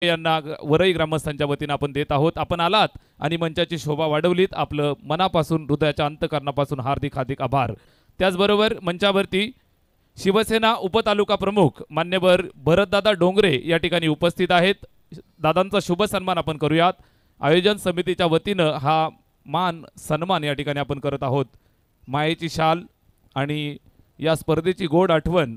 यांना वरई ग्रामस्थांच्या वतीने आपण देत आहोत। आपण आलात आणि मंचाची शोभा वाढवलीत, आपलं मनापासून हृदयाच्या अंतःकरणापासून हार्दिक हार्दिक आभार। त्याचबरोबर मंचावरती शिवसेना उपतालुका प्रमुख मान्यवर भरतदादा डोंगरे या ठिकाणी उपस्थित आहेत। दादांचा शुभ सन्मान आपण करूयात। आयोजन समितीच्या वतीने हा मान सन्मान या ठिकाणी आपण करत आहोत। मायेची शाल आणि या स्पर्धेची गोड आठवण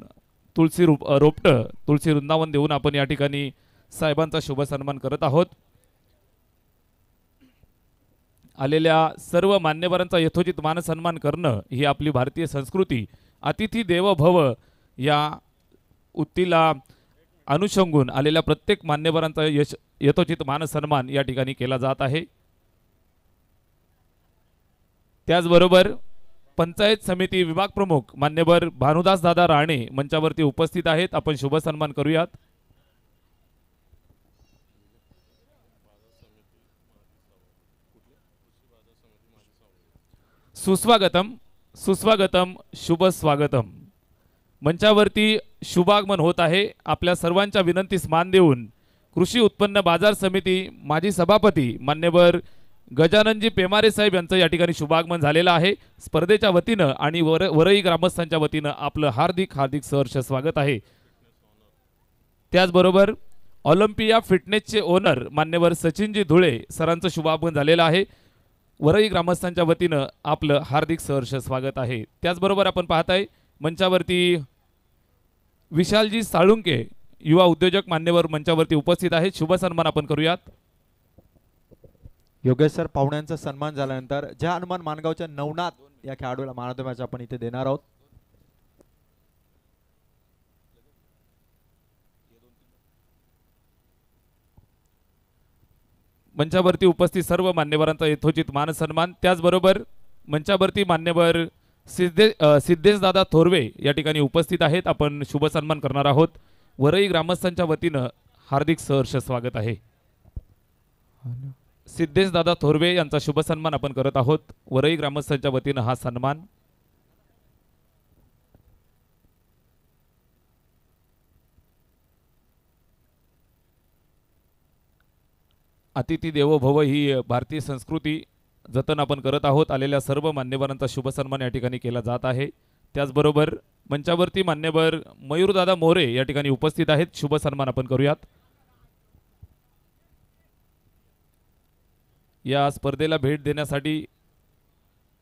तुळशी रोपटं तुळशी वृंदावन देऊन आपण या ठिकाणी साहेबांचा शुभ सन्मान करत आहोत। आलेल्या सर्व मान्यवरांचा यथोचित मान सन्मान करणं ही आपली भारतीय संस्कृती। अतिथी देव भव या उत्तीला अनुषंगून आलेल्या प्रत्येक मान्यवरांचा यथोचित मान सन्मान या ठिकाणी केला जात आहे। त्याचबरोबर पंचायत समिती विभाग प्रमुख मान्यवर भानुदास दादा राणे मंचावरती उपस्थित आहेत। आपण शुभ सन्मान करूयात। सुस्वागतम सुस्वागतम शुभ स्वागतम। मंचावरती शुभागमन होत आहे। आपल्या सर्वांच्या विनंतीस मान देऊन कृषी उत्पन्न बाजार समिती माजी सभापती मान्यवर गजाननजी पेमारे साहेब यांचं या ठिकाणी शुभागमन झालेलं आहे। स्पर्धेच्या वतीनं आणि वरई ग्रामस्थांच्या वतीनं आपलं हार्दिक हार्दिक सहर्ष स्वागत आहे। त्याचबरोबर ऑलिम्पिया फिटनेसचे ओनर मान्यवर सचिनजी धुळे सरांचं शुभागमन झालेलं आहे। वरई ग्रामस्थांच्या वतीनं आपलं हार्दिक सहर्ष स्वागत आहे। त्याचबरोबर आपण पाहताय मंचावरती विशालजी साळुंके युवा उद्योजक मान्यवर मंचावरती उपस्थित आहेत। शुभ सन्मान आपण करूयात। योगेश सर, पाहुण्यांचा सन्मान झाल्यानंतर जय हनुमान मानगावच्या नवनाथ या खेळाडूला मानवतो मॅच आपण इथे देणार आहोत। मंचावरती उपस्थित सर्व मान्यवरांचा यथोचित मान सन्मान। त्याचबरोबर मंचावरती मान्यवर सिद्धेश दादा थोरवे या ठिकाणी उपस्थित आहेत। आपण शुभ सन्मान करणार आहोत। वरई ग्रामस्थांच्या वतीनं हार्दिक सहर्ष स्वागत आहे। सिद्धेश दादा थोरवे यांचा शुभ सन्मान आपण करत आहोत। वरई ग्रामस्थांच्या वतीनं हा सन्मान। अतिथी देवो भव ही भारतीय संस्कृती जतन आपण करत आहोत। आलेल्या सर्व मान्यवरांचा शुभ सन्मान या ठिकाणी केला जात आहे। त्याचबरोबर मंचावरती मान्यवर मयूरदादा मोरे या ठिकाणी उपस्थित आहेत। शुभ सन्मान आपण करूयात। या स्पर्धेला भेट देण्यासाठी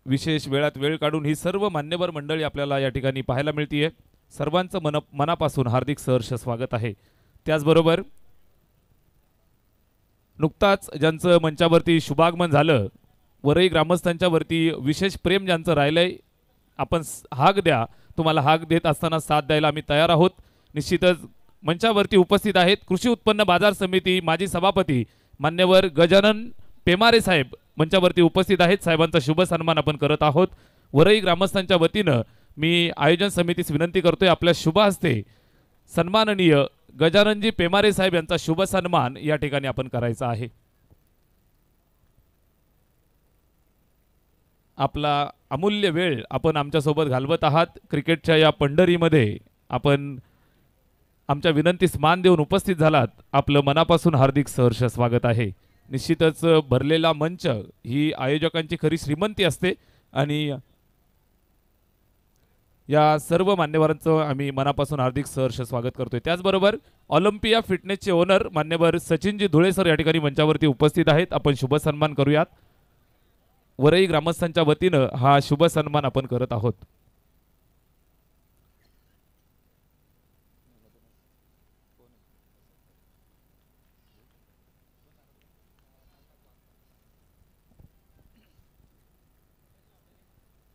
विशेष वेळात वेळ काढून ही सर्व मान्यवर मंडळी आपल्याला या ठिकाणी पाहायला मिळते। सर्वांचं मनापासून हार्दिक सहर्ष स्वागत आहे। त्याचबरोबर नुकताच ज्यांचं मंचावरती शुभागमन झालं, वरई ग्रामस्थांच्या वरती विशेष प्रेम ज्यांचं राहिलंय, आपण हाक द्या। तुम्हाला हाक देत असताना साथ द्यायला आम्ही तयार आहोत। निश्चितच मंचावरती उपस्थित आहेत कृषी उत्पन्न बाजार समिती माजी सभापती मान्यवर गजानन पेमारे साहेब मंचावरती उपस्थित आहेत। साहेबांचा शुभ सन्मान आपण करत आहोत। वरई ग्रामस्थांच्या वतीनं मी आयोजन समितीस विनंती करतोय, आपल्या शुभ हस्ते सन्माननीय गजाननजी पेमारे साहेब यांचा शुभ सन्मान या ठिकाणी आपण करायचा आहे। आपला अमूल्य वेळ आपण आमच्या सोबत घालवत आहात। क्रिकेटच्या या पंढरीमध्ये आपण आमच्या विनंतीस मान देऊन उपस्थित झालात। आपलं मनापासून हार्दिक सहर्ष स्वागत आहे। निश्चितच भरलेला मंच ही आयोजकांची खरी श्रीमंती असते आणि या सर्व मान्यवरांचं आम्ही मनापासून हार्दिक सहर्ष स्वागत करतोय। त्याचबरोबर ऑलिम्पिया फिटनेसचे ओनर मान्यवर सचिनजी धुळे सर या ठिकाणी मंचावरती उपस्थित आहेत। आपण शुभ सन्मान करूयात। वरई ग्रामस्थांच्या वतीनं हा शुभ सन्मान आपण करत आहोत।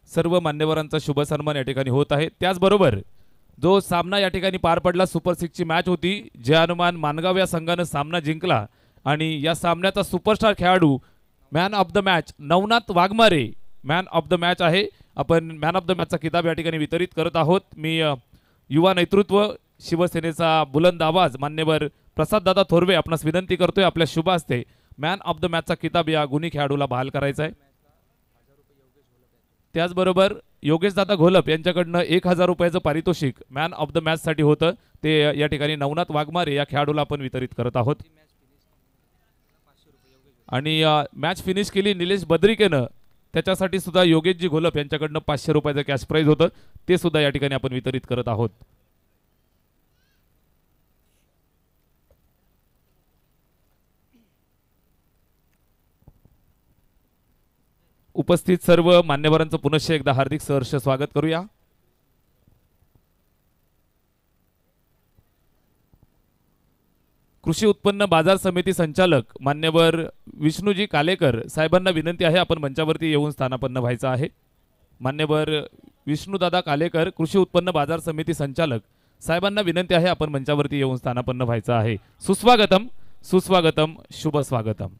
सर्व मान्यवरांचा शुभ सन्मान या ठिकाणी होत आहे। त्याचबरोबर जो सामना या ठिकाणी पार पडला, सुपर 6 ची मॅच होती। जय हनुमान मानगाव या संघानं सामना जिंकला आणि या सामन्याचा सुपरस्टार खेळाडू man of the match Navnath Waghmare man of the match आहे। आपण मॅन ऑफ द मॅचचा किताब या ठिकाणी वितरित करत आहोत। मी युवा नेतृत्व शिवसेनेचा बुलंद आवाज मान्यवर प्रसाददादा थोरवे आपणास विनंती करतोय, आपल्या शुभ हस्ते मॅन ऑफ द मॅचचा किताब या गुणी खेळाडूला बहाल करायचा आहे। त्याचबरोबर योगेश दादा घोलप यांच्याकडनं 1000 रुपयाचं पारितोषिक मॅन ऑफ द मॅच साठी होतं, ते या ठिकाणी नवनाथ वाघमारे या खेळाडूला आपण वितरित करत आहोत। आणि मॅच फिनिश केली निलेश बद्रिकेनं, त्याच्यासाठी सुद्धा योगेशजी घोलप यांच्याकडनं 500 रुपयाचं कॅश प्राईज होतं, ते सुद्धा या ठिकाणी आपण वितरित करत आहोत. उपस्थित सर्व मान्यवरांचं पुनश्च एकदा हार्दिक सहर्ष स्वागत करूया. कृषी उत्पन्न बाजार समिती संचालक मान्यवर विष्णूजी कालेकर साहेबांना विनंती आहे आपण मंचावरती येऊन स्थानापन्न व्हायचं आहे. मान्यवर विष्णूदादा कालेकर कृषी उत्पन्न बाजार समिती संचालक साहेबांना विनंती आहे आपण मंचावरती येऊन स्थानापन्न व्हायचं आहे. सुस्वागतम सुस्वागतम शुभ स्वागतम.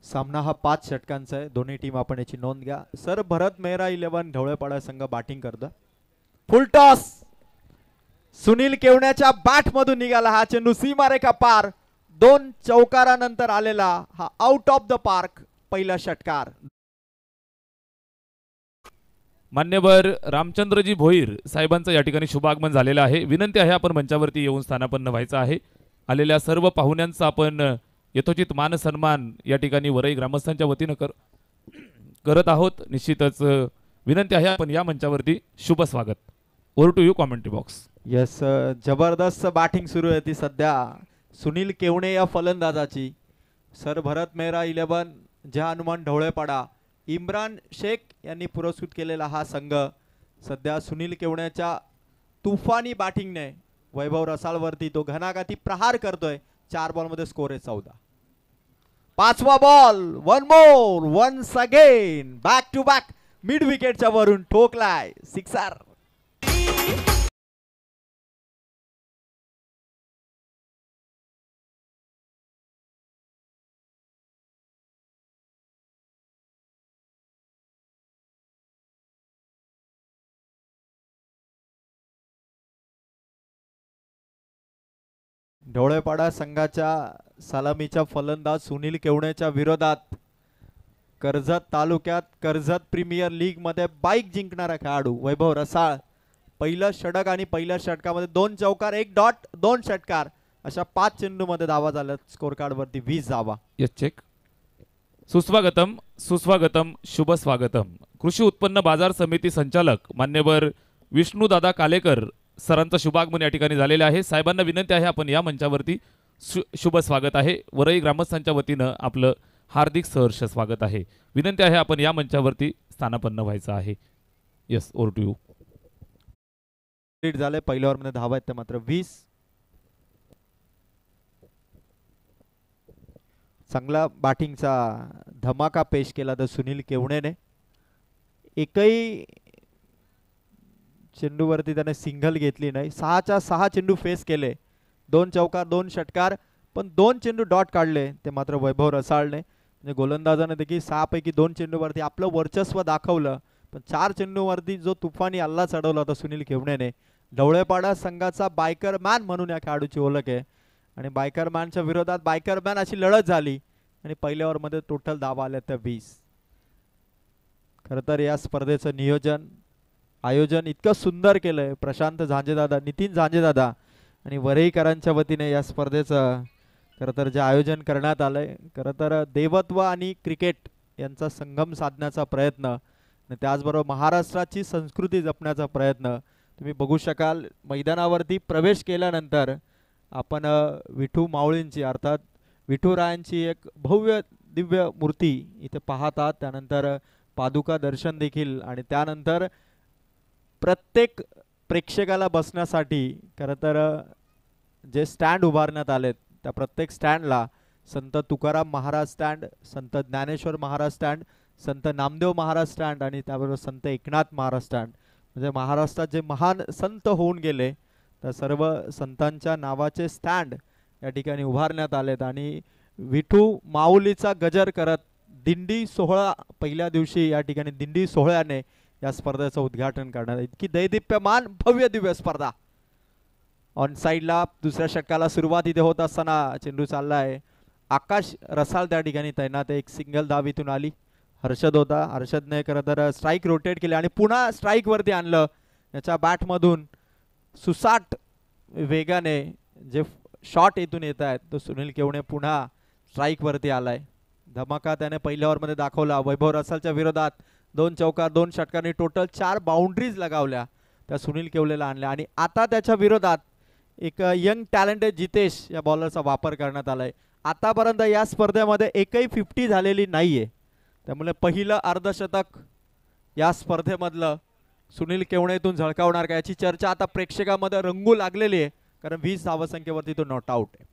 सामना हा 5 षटकांचा आहे. दोन्ही टीम आपण याची नोंद घ्या. सर भरत मेहरा 11 ढवळेपाडा संघ बॅटिंग करतं. फुल टॉस सुनील केवण्याच्या बॅट मधून निघाला हा चेंडू सीमारेखा पार. 2 चौकारानंतर आलेला हा आउट ऑफ द पार्क पहिला षटकार. मान्यवर रामचंद्रजी भोईर साहेबांचं या ठिकाणी शुभागमन झालेलं आहे. विनंती आहे आपण मंचावरती येऊन स्थानापन्न व्हायचं आहे. आलेल्या सर्व पाहुण्यांचा आपण यथोचित मान सन्मान या ठिकाणी वरई ग्रामस्थांच्या वतीनं करत आहोत. निश्चितच विनंती आहे आपण या मंचावरती शुभ स्वागत. Over to you commentary box. Yes जबरदस्त बॅटिंग सुरू आहे ती सध्या सुनील केवणे या फलंदाजाची. सर भरत मेहरा 11 जहा हनुमान ढवळेपाडा इम्रान शेख यांनी पुरस्कृत केलेला हा संघ सध्या सुनील केवण्याच्या तुफानी बॅटिंगने वैभव रसाळवरती तो घणाघाती प्रहार करतोय. 4 बॉलमध्ये स्कोर आहे 14. 5वा ball one more once again back to back mid विकेटच्या वरून ठोकलाय सिक्सर. ढवळेपाडा संघाच्या सलामीचा फलंदाज सुनील केवण्याच्या विरोधात कर्जत तालुक्यात कर्जत प्रीमियर लीग मध्ये बाईक जिंकणारा खेळाडू वैभव रसाळ. पहिलं षटक आणि पहिल्या षटकामध्ये 2 चौकार 1 डॉट 2 षटकार अशा 5 चेंडूमध्ये धावा झाल्या. स्कोर कार्ड वरती 20 धावा. Yes check. सुस्वागतम सुस्वागतम शुभ स्वागतम. कृषी उत्पन्न बाजार समिती संचालक मान्यवर विष्णूदादा कालेकर सरांचं शुभागमन या ठिकाणी झालेलं आहे. साहेबांना विनंती आहे आपण या मंचावरती शुभ स्वागत आहे. वरई ग्रामस्थांच्या वतीनं आपलं हार्दिक सहर्ष स्वागत आहे. विनंती आहे आपण या मंचावरती स्थानापन्न व्हायचं आहे. Yes over to you. Lead झाले पहिल्या ओव्हरमध्ये धावा आहेत मात्र 20. चांगला बॅटिंगचा धमाका पेश केला तर सुनील केवणेने. एकही चेंडूवरती त्याने सिंगल घेतली नाही. 6च्या 6 चेंडू फेस केले. 2 चौकार 2 षटकार पण 2 चेंडू डॉट काढले ते मात्र वैभव रसाळने. म्हणजे गोलंदाजाने देखील 6 पैकी 2 चेंडूवरती आपलं वर्चस्व दाखवलं. पण 4 चेंडूवरती जो तुफानी हल्ला चढवला होता सुनील केवणेने. ढवळेपाडा संघाचा बायकर मॅन म्हणून या खेळाडूची ओळख आहे आणि बायकर मॅनच्या विरोधात बायकर मॅन अशी लढत झाली आणि पहिल्या ओव्हरमध्ये टोटल धावा आल्या त्या 20. खरं तर या स्पर्धेचं नियोजन आयोजन इतकं सुंदर केलंय प्रशांत झांजेदादा नितीन झांजेदादा आणि वरईकरांच्या वतीने या स्पर्धेचं खरं तर जे आयोजन करण्यात आलंय. खरं तर देवत्व आणि क्रिकेट यांचा संगम साधण्याचा प्रयत्न आणि त्याचबरोबर महाराष्ट्राची संस्कृती जपण्याचा प्रयत्न. तुम्ही बघू शकाल मैदानावरती प्रवेश केल्यानंतर आपण विठू माऊळींची अर्थात विठुरायांची एक भव्य दिव्य मूर्ती इथे पाहतात. त्यानंतर पादुका दर्शन देखील आणि त्यानंतर प्रत्येक प्रेक्षकाला बसण्यासाठी खरं तर जे स्टँड उभारण्यात आलेत त्या प्रत्येक स्टँडला संत तुकाराम महाराज स्टँड, संत ज्ञानेश्वर महाराज स्टँड, संत नामदेव महाराज स्टँड आणि त्याबरोबर संत एकनाथ महाराज स्टँड म्हणजे महाराष्ट्रात जे महान संत होऊन गेले त्या सर्व संतांच्या नावाचे स्टँड या ठिकाणी उभारण्यात आलेत. आणि विठू माऊलीचा गजर करत दिंडी सोहळा पहिल्या दिवशी या ठिकाणी दिंडी सोहळ्याने या स्पर्धेचं उद्घाटन करण्यात. इतकी दैदिप्यमान भव्य दिव्य स्पर्धा. ऑन साईडला दुसऱ्या षटकाला सुरुवात इथे होत असताना चेंडू चाललाय आकाश रसाळ त्या ठिकाणी तैनात आहे. एक सिंगल धाव इथून आली. हर्षद होता, हर्षदने खरं तर स्ट्राईक रोटेट केले आणि पुन्हा स्ट्राईक वरती आणलं. याच्या बॅटमधून सुसाट वेगाने जे शॉट इथून येत आहेत तो सुनील केवणे पुन्हा स्ट्राईक वरती आलाय. धमाका त्याने पहिल्या ओव्हरमध्ये दाखवला. वैभव रसालच्या विरोधात 2 चौकार 2 षटकांनी टोटल 4 बाउंड्रीज लगावल्या त्या सुनील केवलेला आणल्या आणि आता त्याच्या विरोधात एक यंग टॅलेंटेड जितेश या बॉलरचा वापर करण्यात आलाय. आतापर्यंत या स्पर्धेमध्ये एकही 50 झालेली नाहीये. त्यामुळे पहिलं अर्धशतक या स्पर्धेमधलं सुनील केवणेतून झळकावणार का याची चर्चा आता प्रेक्षकांमध्ये रंगू लागलेली आहे. कारण 20 धावसंख्येवरती तो नॉट आउट आहे.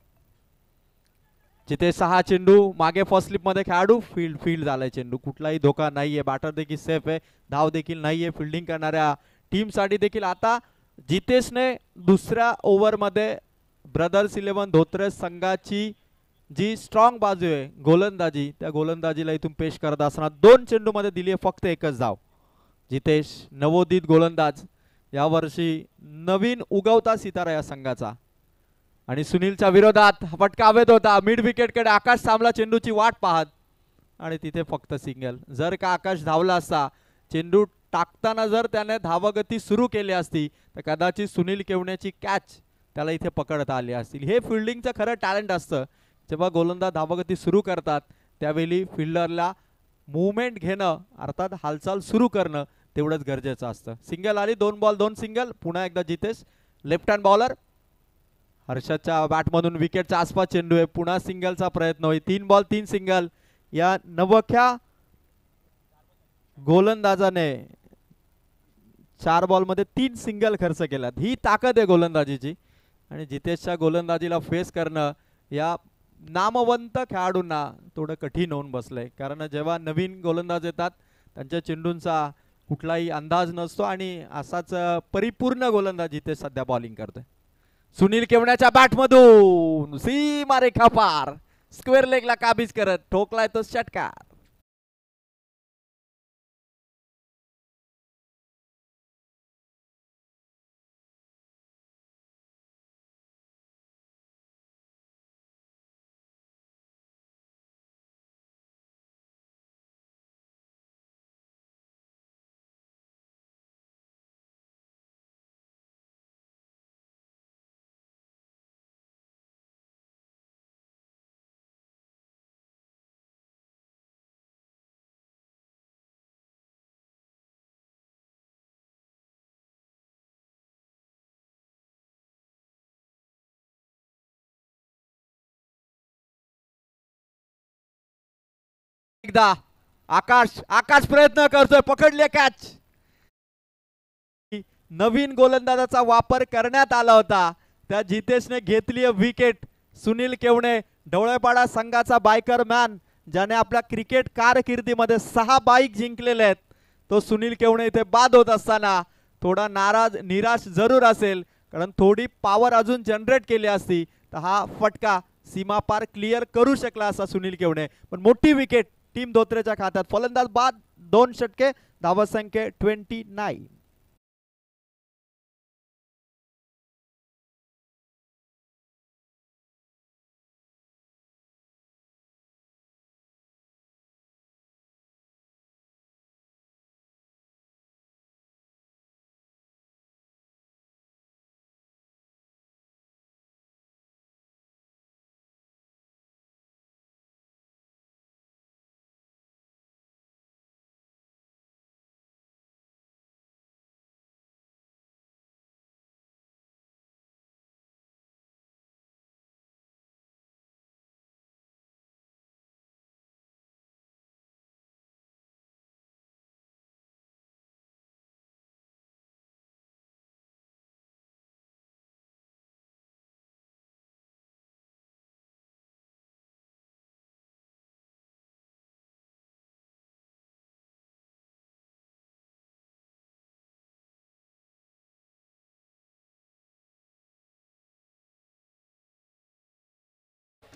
जिथे 6 चेंडू मागे फर्स्ट स्लिप मध्ये खेळाडू फील्ड झालाय चेंडू. कुठलाही धोका नाहीये. बॅटर देखील सेफ आहे. धाव देखील नाहीये. फिल्डिंग करणाऱ्या टीम साठी देखील आता जितेशने दुसऱ्या ओव्हरमध्ये ब्रदर्स 11 धोत्रे संघाची जी स्ट्रॉंग बाजू आहे गोलंदाजी त्या गोलंदाजीला इथून पेश करत असताना 2 चेंडू मध्ये दिली आहे फक्त एकच धाव. जितेश नवोदित गोलंदाज यावर्षी नवीन उगवता सितारा या संघाचा आणि सुनीलच्या विरोधात फटका हवेत होता. मिड विकेटकडे आकाश थांबला चेंडूची वाट पाहत आणि तिथे फक्त सिंगल. जर का आकाश धावला असता चेंडू टाकताना जर त्याने धावगती सुरू केली असती तर कदाचित सुनील केवण्याची कॅच त्याला इथे पकडता आली असतील. हे फिल्डिंगचं खरं टॅलेंट असतं. जेव्हा गोलंदाज धावगती सुरू करतात त्यावेळी फिल्डरला मूवमेंट घेणं अर्थात हालचाल सुरू करणं तेवढंच गरजेचं असतं. सिंगल आली. 2 बॉल 2 सिंगल. पुन्हा एकदा जितेश लेफ्ट हँड बॉलर. हर्षदच्या बॅटमधून विकेटच्या आसपास चेंडू आहे. पुन्हा सिंगलचा प्रयत्न होईल. 3 बॉल 3 सिंगल. या नवख्या गोलंदाजाने 4 बॉलमध्ये 3 सिंगल खर्च केलात. ही ताकद आहे गोलंदाजीची आणि जितेशच्या गोलंदाजीला फेस करणं या नामवंत खेळाडूंना थोडं कठीण होऊन बसलंय. कारण जेव्हा नवीन गोलंदाज येतात त्यांच्या चेंडूंचा कुठलाही अंदाज नसतो आणि असाच परिपूर्ण गोलंदाज जितेश सध्या बॉलिंग करतोय. सुनील केवण्याच्या बॅटमधून सीमारेखा पार स्क्वेअर लेगला काबीज करत ठोकलाय तो षटकार. एकदा आकाश प्रयत्न करतोय. पकडले कॅच. नवीन गोलंदाजाचा वापर करण्यात आला होता. त्या जितेशने घेतली विकेट. सुनील केवणे ढवळेपाडा संघाचा बायकर मॅन ज्याने आपल्या क्रिकेट कारकिर्दीमध्ये 6 बाईक जिंकलेले आहेत तो सुनील केवणे इथे बाद होत असताना थोडा निराश जरूर असेल. कारण थोडी पॉवर अजून जनरेट केली असती तर हा फटका सीमापार क्लिअर करू शकला असा सुनील केवणे. पण मोठी विकेट टीम धोत्रेच्या खात्यात. फलंदाज बाद 2 षटके. धावसंख्या 29.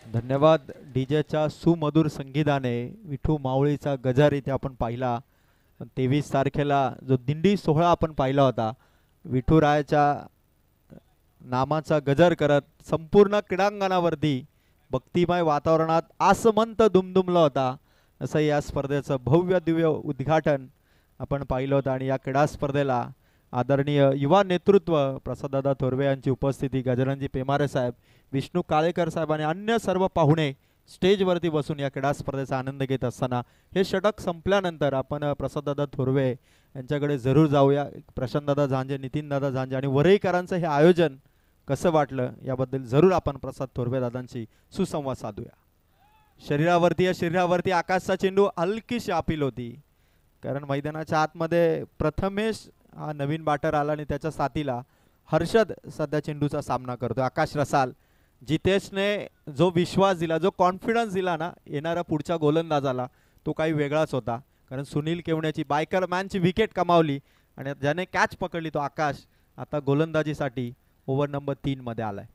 धन्यवाद डीजेच्या सुमधुर संगीताने. विठू मावळीचा गजर इथे आपण पाहिला. 23 तारखेला जो दिंडी सोहळा आपण पाहिला होता विठुरायाच्या नामाचा गजर करत संपूर्ण क्रीडांगणावरती भक्तिमय वातावरणात आसमंत दुमदुमला होता. असं या स्पर्धेचं भव्य दिव्य उद्घाटन आपण पाहिलं होतं. आणि या क्रीडा स्पर्धेला आदरणीय युवा नेतृत्व प्रसाददादा थोरवे यांची उपस्थिती, गजाननजी पेमारे साहेब, विष्णू काळेकर साहेब आणि अन्य सर्व पाहुणे स्टेजवरती बसून या क्रीडा स्पर्धेचा आनंद घेत असताना हे षटक संपल्यानंतर आपण प्रसाददादा थोरवे यांच्याकडे जरूर जाऊया. प्रशांतदादा झांजे, नितीनदादा झांजे आणि वरईकरांचं हे आयोजन कसं वाटलं याबद्दल जरूर आपण प्रसाद थोरवे दादांशी सुसंवाद साधूया. शरीरावरती आकाशचा चेंडू हलकीशी अपील होती, कारण मैदानाच्या आतमध्ये प्रथमेश हा नवीन बॅटर आला आणि त्याच्या साथीला हर्षद सध्या चेंडूचा सामना करतो. आकाश रसाल, जितेशने जो विश्वास दिला, जो कॉन्फिडन्स दिला ना येणाऱ्या पुढच्या गोलंदाजाला, तो काही वेगळाच होता. कारण सुनील केवण्याची बायकर मॅनची विकेट कमावली आणि ज्याने कॅच पकडली तो आकाश आता गोलंदाजीसाठी ओव्हर नंबर 3 मध्ये आलाय.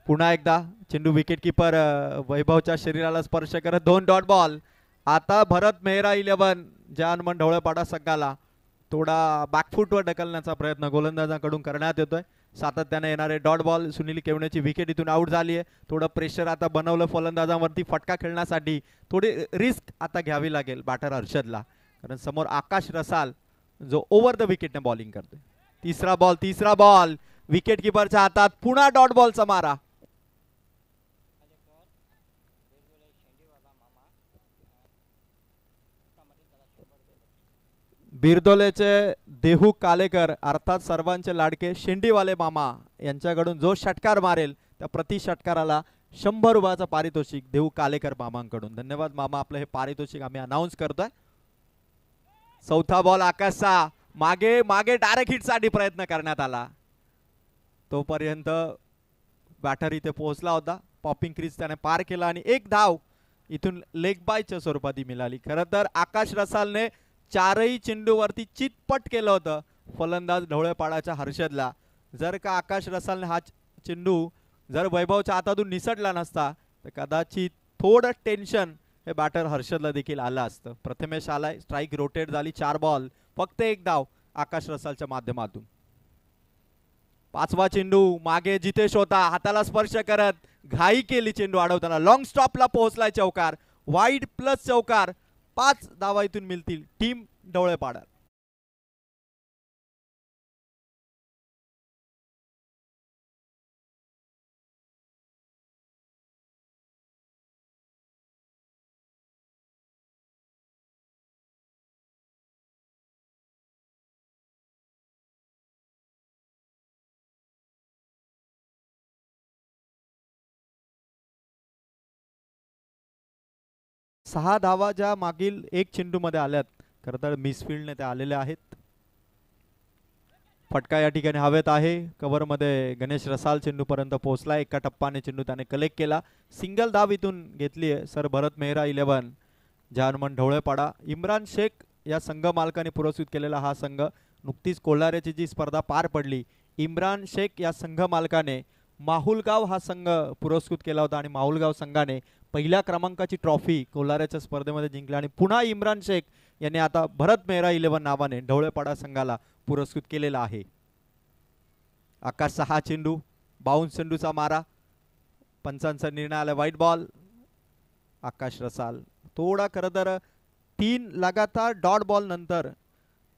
पुन्हा एकदा चेंडू विकेट किपर वैभवच्या शरीराला स्पर्श करत 2 डॉट बॉल. आता भरत मेहरा 11 जानमन ढवळेपाडा संघाला थोडा बॅकफुटवर ढकलण्याचा प्रयत्न गोलंदाजांकडून करण्यात येतोय. सातत्याने येणारे डॉट बॉल, सुनील केवण्याची विकेट इथून आउट झाली आहे. थोडं प्रेशर आता बनवलं फलंदाजांवरती फटका खेळण्यासाठी. थोडी रिस्क आता घ्यावी लागेल बॅटर हर्षदला, कारण समोर आकाश रसाल जो ओव्हर द विकेटने बॉलिंग करतोय. तिसरा बॉल विकेट किपरच्या हातात. पुन्हा डॉट बॉलचा मारा. बिरदोलेचे देहू कालेकर अर्थात सर्वांचे लाडके शेंडीवाले मामा यांच्याकडून जो षटकार मारेल त्या प्रति षटकाराला 100 रुपयाचं पारितोषिक देहू कालेकर मामांकडून. धन्यवाद मामा, आपलं हे पारितोषिक आम्ही अनाऊन्स करतोय. चौथा बॉल आकाशचा मागे डायरेक्ट हिटसाठी प्रयत्न करण्यात आला, तोपर्यंत बॅटर इथे पोहोचला होता. पॉपिंग क्रीज त्याने पार केला आणि एक धाव इथून लेग बायच्या स्वरूपात मिळाली. खरं तर आकाश रसालने 4ही चेंडूवरती चितपट केलं होतं फलंदाज ढवळेपाडाच्या हर्षदला. जर का आकाश रसालने हा चेंडू जर वैभवच्या हातातून निसटला नसता तर कदाचित थोडं टेन्शन हे बॅटर हर्षदला देखील आलं असतं. प्रथमेश आलाय, स्ट्राईक रोटेट झाली. 4 बॉल फक्त एक धाव आकाश रसालच्या माध्यमातून. 5वा चेंडू मागे जितेश होता, हाताला स्पर्श करत घाई केली चेंडू अडवताना. लॉंग स्टॉपला पोहोचलाय चौकार, वाईड प्लस चौकार. 5 धावा इथून मिळतील टीम ढवळेपाडा. सहा धावा ज्या मागील एक चेंडू मध्ये आल्यात, खरं तर मिसफिल्डने त्या आलेल्या आहेत. फटका या ठिकाणी हवेत आहे. कव्हर मध्ये गणेश रसाल चेंडू पर्यंत पोहोचला. एका टप्पाने चेंडू त्याने कलेक्ट केला. सिंगल धाव इथून घेतली आहे सर भरत मेहरा 11 जानमन ढवळेपाडा. इम्रान शेख या संघ मालकाने पुरस्कृत केलेला हा संघ. नुकतीच कोल्हाऱ्याची जी स्पर्धा पार पडली, इम्रान शेख या संघ मालकाने माहुलगाव हा संघ पुरस्कृत केला होता आणि माहुलगाव संघाने पहिल्या क्रमांकाची ट्रॉफी कोल्हाऱ्याच्या स्पर्धेमध्ये जिंकली. आणि पुन्हा इम्रान शेख यांनी आता भरत मेहरा 11 नावाने ढवळेपाडा संघाला पुरस्कृत केलेला आहे. आकाशचा हा चेंडू, बाउन्स चेंडूचा मारा, पंचांचा निर्णय आला व्हाईट बॉल. आकाश रसाल थोडा खरं तर 3 लगातार डॉट बॉल नंतर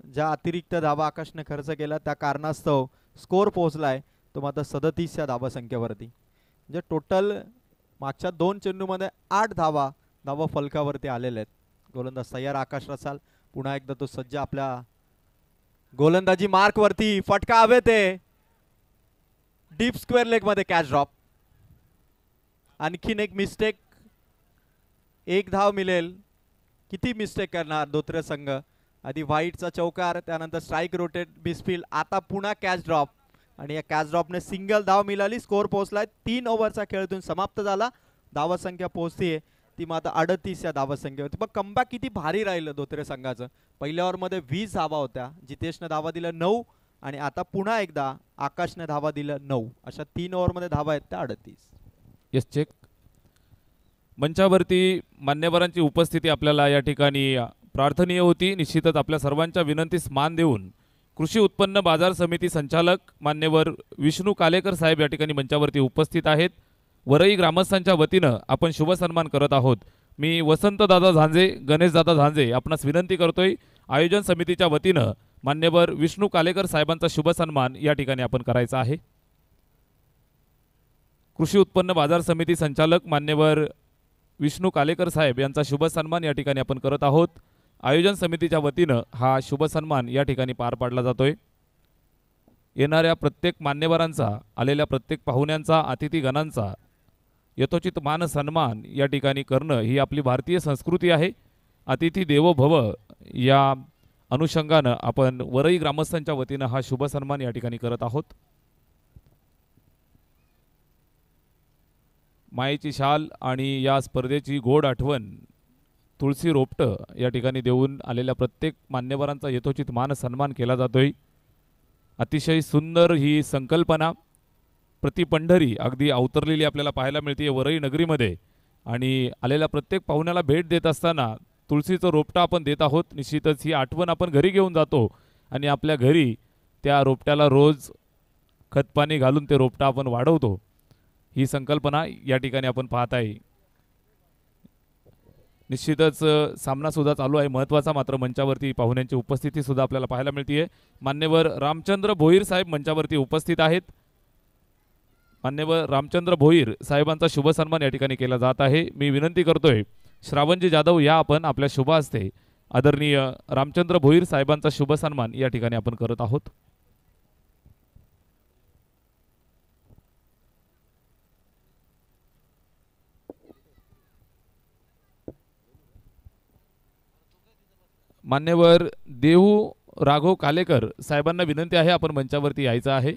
ज्या अतिरिक्त धावा आकाशने खर्च केला त्या कारणास्तव स्कोर पोहोचलाय तो मात्र 37 या धावा संख्येवरती. म्हणजे टोटल मागच्या 2 चेंडूमध्ये 8 धावा फलकावरती आलेले आहेत. गोलंदाज तयार आकाश रसाल. पुन्हा एकदा तो सज्ज आपल्या गोलंदाजी मार्क वरती. फटका हवे ते डीप स्क्वेअर लेग मध्ये कॅच ड्रॉप. आणखीन एक मिस्टेक, एक धाव मिळेल. किती मिस्टेक करणार दोत्रे संघ. आधी व्हाईटचा चौकार, त्यानंतर स्ट्राईक रोटेट बिस्फिल, आता पुन्हा कॅच ड्रॉप आणि या कॅच ड्रॉपने सिंगल धाव मिळाली. स्कोर पोहोचलाय 3 ओव्हरचा खेळातून समाप्त झाला. धावा संख्या पोहोचतीये ती मात्र 38 या धावा संख्येवरती. पण कमबॅक किती भारी राहिलं दोत्रे संघाचं. पहिल्या ओव्हरमध्ये 20 धावा होत्या, जितेशने धावा दिल्या 9 आणि आता पुन्हा एकदा आकाशने धावा दिल्या 9. अशा 3 ओव्हरमध्ये धावा आहेत त्या 38. Yes check. मंचावरती मान्यवरांची उपस्थिती आपल्याला या ठिकाणी प्रार्थनीय होती. निश्चितच आपल्या सर्वांच्या विनंतीस मान देऊन कृषी उत्पन्न बाजार समिती संचालक मान्यवर विष्णू कालेकर साहेब या ठिकाणी मंचावरती उपस्थित आहेत. वरई ग्रामस्थांच्या वतीनं आपण शुभ सन्मान करत आहोत. मी वसंतदादा झांजे, गणेशदादा झांजे आपणास विनंती करतोय, आयोजन समितीच्या वतीनं मान्यवर विष्णू कालेकर साहेबांचा शुभ सन्मान या ठिकाणी आपण करायचा आहे. कृषी उत्पन्न बाजार समिती संचालक मान्यवर विष्णू कालेकर साहेब यांचा शुभ सन्मान या ठिकाणी आपण करत आहोत. आयोजन समितीच्या वतीनं हा शुभ सन्मान या ठिकाणी पार पाडला जातोय. येणाऱ्या प्रत्येक मान्यवरांचा, आलेल्या प्रत्येक पाहुण्यांचा, अतिथीगणांचा यथोचित मान सन्मान या ठिकाणी करणं ही आपली भारतीय संस्कृती आहे. अतिथी देवो भव या अनुषंगानं आपण वरई ग्रामस्थांच्या वतीनं हा शुभ सन्मान या ठिकाणी करत आहोत. मायेची शाल आणि या स्पर्धेची गोड आठवण तुळशी रोपटं या ठिकाणी देऊन आलेल्या प्रत्येक मान्यवरांचा यथोचित मान सन्मान केला जातोय. अतिशय सुंदर ही संकल्पना प्रति पंढरी अगदी अवतरलेली आपल्याला पाहायला मिळते वरई नगरीमध्ये. आणि आलेल्या प्रत्येक पाहुण्याला भेट देत असताना तुळशीचं रोपटं आपण देत आहोत. निश्चितच ही आठवण आपण घरी घेऊन जातो आणि आपल्या घरी त्या रोपट्याला रोज खतपाणी घालून ते रोपटं आपण वाढवतो. ही संकल्पना या ठिकाणी आपण पाहत आहे. निश्चितच सामना सुद्धा चालू आहे महत्त्वाचा. मात्र मंचावरती पाहुण्यांची उपस्थिती सुद्धा आपल्याला पाहायला मिळते. मान्यवर रामचंद्र भोईर साहेब मंचावरती उपस्थित आहेत. मान्यवर रामचंद्र भोईर साहेबांचा शुभ सन्मान या ठिकाणी केला जात आहे. मी विनंती करतोय, श्रावणजी जाधव या आपण आपल्या शुभ हस्ते आदरणीय रामचंद्र भोईर साहेबांचा शुभ सन्मान या ठिकाणी आपण करत आहोत. मान्यवर देहू राघव कालेकर साहेबांना विनंती आहे, आपण मंचावरती यायचं आहे.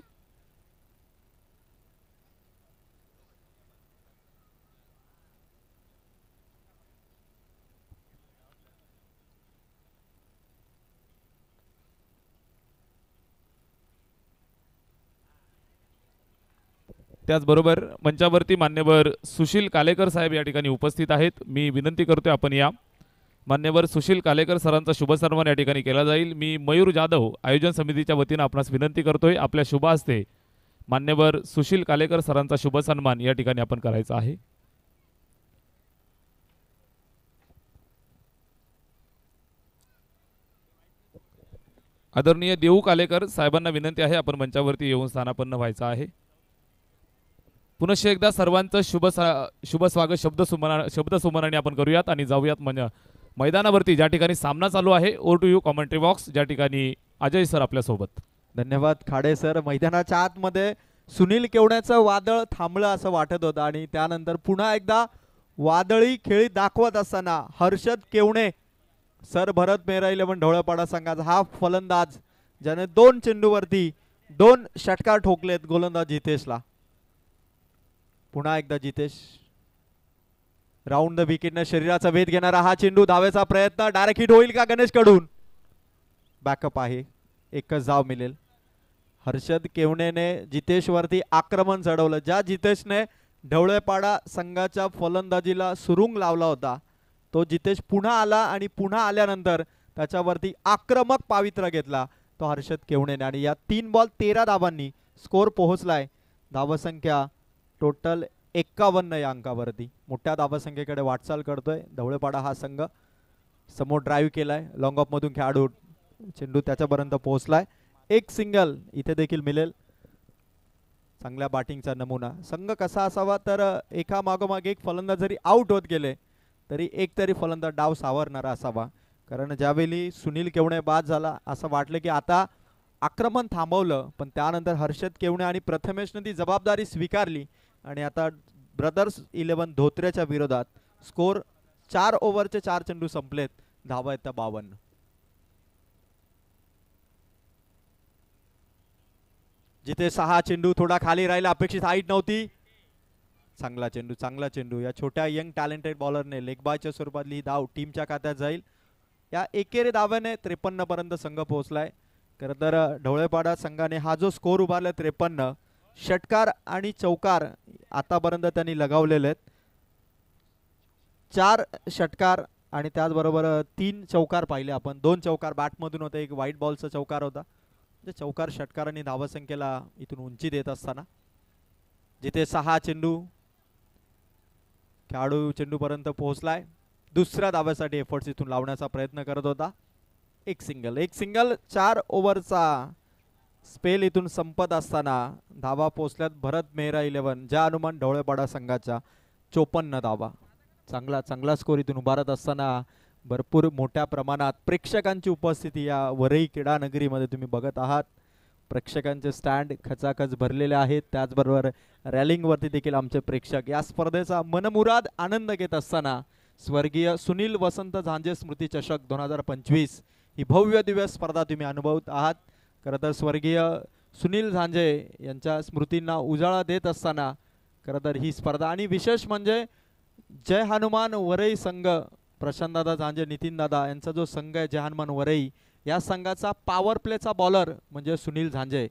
त्याचबरोबर मंचावरती मान्यवर सुशील कालेकर साहेब या ठिकाणी उपस्थित आहेत. मी विनंती करतोय आपण या. मान्यवर सुशील कालेकर सरांचा शुभ सन्मान या ठिकाणी केला जाईल. मी मयूर जाधव आयोजन समितीच्या वतीनं आपणास विनंती करतोय, आपल्या शुभ हस्ते मान्यवर सुशील कालेकर सरांचा शुभ सन्मान या ठिकाणी आपण करायचा आहे. आदरणीय देऊ कालेकर साहेबांना विनंती आहे, आपण मंचावरती येऊन स्थानापन्न व्हायचं आहे. पुनश्च एकदा सर्वांचं शुभ स्वागत शब्दसुमनाने आपण करूयात आणि जाऊयात मैदानावरती, ज्या ठिकाणी सामना चालू आहे. Over to you commentary box, ज्या ठिकाणी अजय सर आपल्या सोबत. धन्यवाद खाडे सर. मैदानाच्या आतमध्ये सुनील केवण्याचं वादळ थांबलं असं वाटत होतं आणि त्यानंतर पुन्हा एकदा वादळी खेळी दाखवत असताना हर्षद केवणे सर, भरत मेहरा 11 ढवळपाडा संघाचा हा फलंदाज ज्याने 2 चेंडूवरती 2 षटकार ठोकलेत गोलंदाज जितेशला. पुन्हा एकदा जितेश राऊंड द विकेटने शरीराचा वेध घेणारा हा चेंडू, धावेचा प्रयत्न, डायरेक्ट हिट होईल का गणेश कडून? बॅकअप आहे, एकच धाव मिळेल. हर्षद केवणेने जितेश वरती आक्रमण चढवलं. ज्या जितेशने ढवळेपाडा संघाच्या फलंदाजीला सुरुंग लावला होता तो जितेश पुन्हा आला आणि पुन्हा आल्यानंतर त्याच्यावरती आक्रमक पावित्र्य घेतला तो हर्षद केवणेने. आणि या 3 बॉल 13 धावांनी स्कोर पोहोचलाय. धावसंख्या टोटल 51 या अंकावरती मोठ्या धावसंख्येकडे वाटचाल करतोय ढवळेपाडा हा संघ. समोर ड्राईव्ह केलाय, लॉंग ऑफ मधून खेळाडू चेंडू त्याच्यापर्यंत पोहोचलाय. एक सिंगल इथे देखील मिळेल. चांगल्या बॅटिंगचा नमुना. संघ कसा असावा तर एका मागोमाग एक फलंदाज जरी आउट होत गेले तरी एक तरी फलंदाज डाव सावरणारा असावा. कारण ज्यावेळी सुनील केवणे बाद झाला असं वाटलं की आता आक्रमण थांबवलं, पण त्यानंतर हर्षद केवणे आणि प्रथमेशने ती जबाबदारी स्वीकारली आणि आता ब्रदर्स 11 धोत्रेच्या विरोधात स्कोर 4 ओव्हरचे 4 चेंडू संपलेत. धावा आहेत 52. जिथे 6 चेंडू थोडा खाली राहिला, अपेक्षित हाईट नव्हती. चांगला चेंडू, चांगला चेंडू. या छोट्या यंग टॅलेंटेड बॉलरने लेग बायच्या स्वरूपातली ही धाव टीमच्या खात्यात जाईल. या एकेरी धाव्याने 53 पर्यंत संघ पोहोचलाय. खरं तर ढवळेपाडा संघाने हा जो स्कोर उभारला 53, षटकार आणि चौकार आतापर्यंत त्यांनी लगावलेले आहेत. 4 षटकार आणि त्याचबरोबर 3 चौकार पाहिले आपण. 2 चौकार बॅटमधून होते, एक व्हाईट बॉलचा चौकार होता. चौकार षटकारांनी धावसंख्येला इथून उंची देत असताना जिथे 6 चेंडू खेळाडू चेंडूपर्यंत पोहोचलाय. दुसऱ्या धाव्यासाठी एफर्ट्स इथून लावण्याचा प्रयत्न करत होता. एक सिंगल 4 ओव्हरचा स्पेल इथून संपत असताना धावा पोहोचल्यात भरत मेहरा 11 ज्या हनुमान ढवळेपाडा संघाच्या 54 धावा. चांगला स्कोर इथून उभारत असताना भरपूर मोठ्या प्रमाणात प्रेक्षकांची उपस्थिती या वरई क्रीडा नगरीमध्ये तुम्ही बघत आहात. प्रेक्षकांचे स्टँड खचाखच भरलेले आहेत. त्याचबरोबर रॅलिंगवरती देखील आमचे प्रेक्षक या स्पर्धेचा मनमुराद आनंद घेत असताना स्वर्गीय सुनील वसंत झांजे स्मृती चषक 2025 ही भव्य दिव्य स्पर्धा तुम्ही अनुभवत आहात. खरं तर स्वर्गीय सुनील झांजे यांच्या स्मृतींना उजाळा देत असताना खरं तर ही स्पर्धा आणि विशेष म्हणजे जय हनुमान वरई संघ प्रशांतदादा झांजे नितीनदादा यांचा जो संघ आहे जय हनुमान वरई या संघाचा पॉवर प्लेचा बॉलर म्हणजे सुनील झांजे.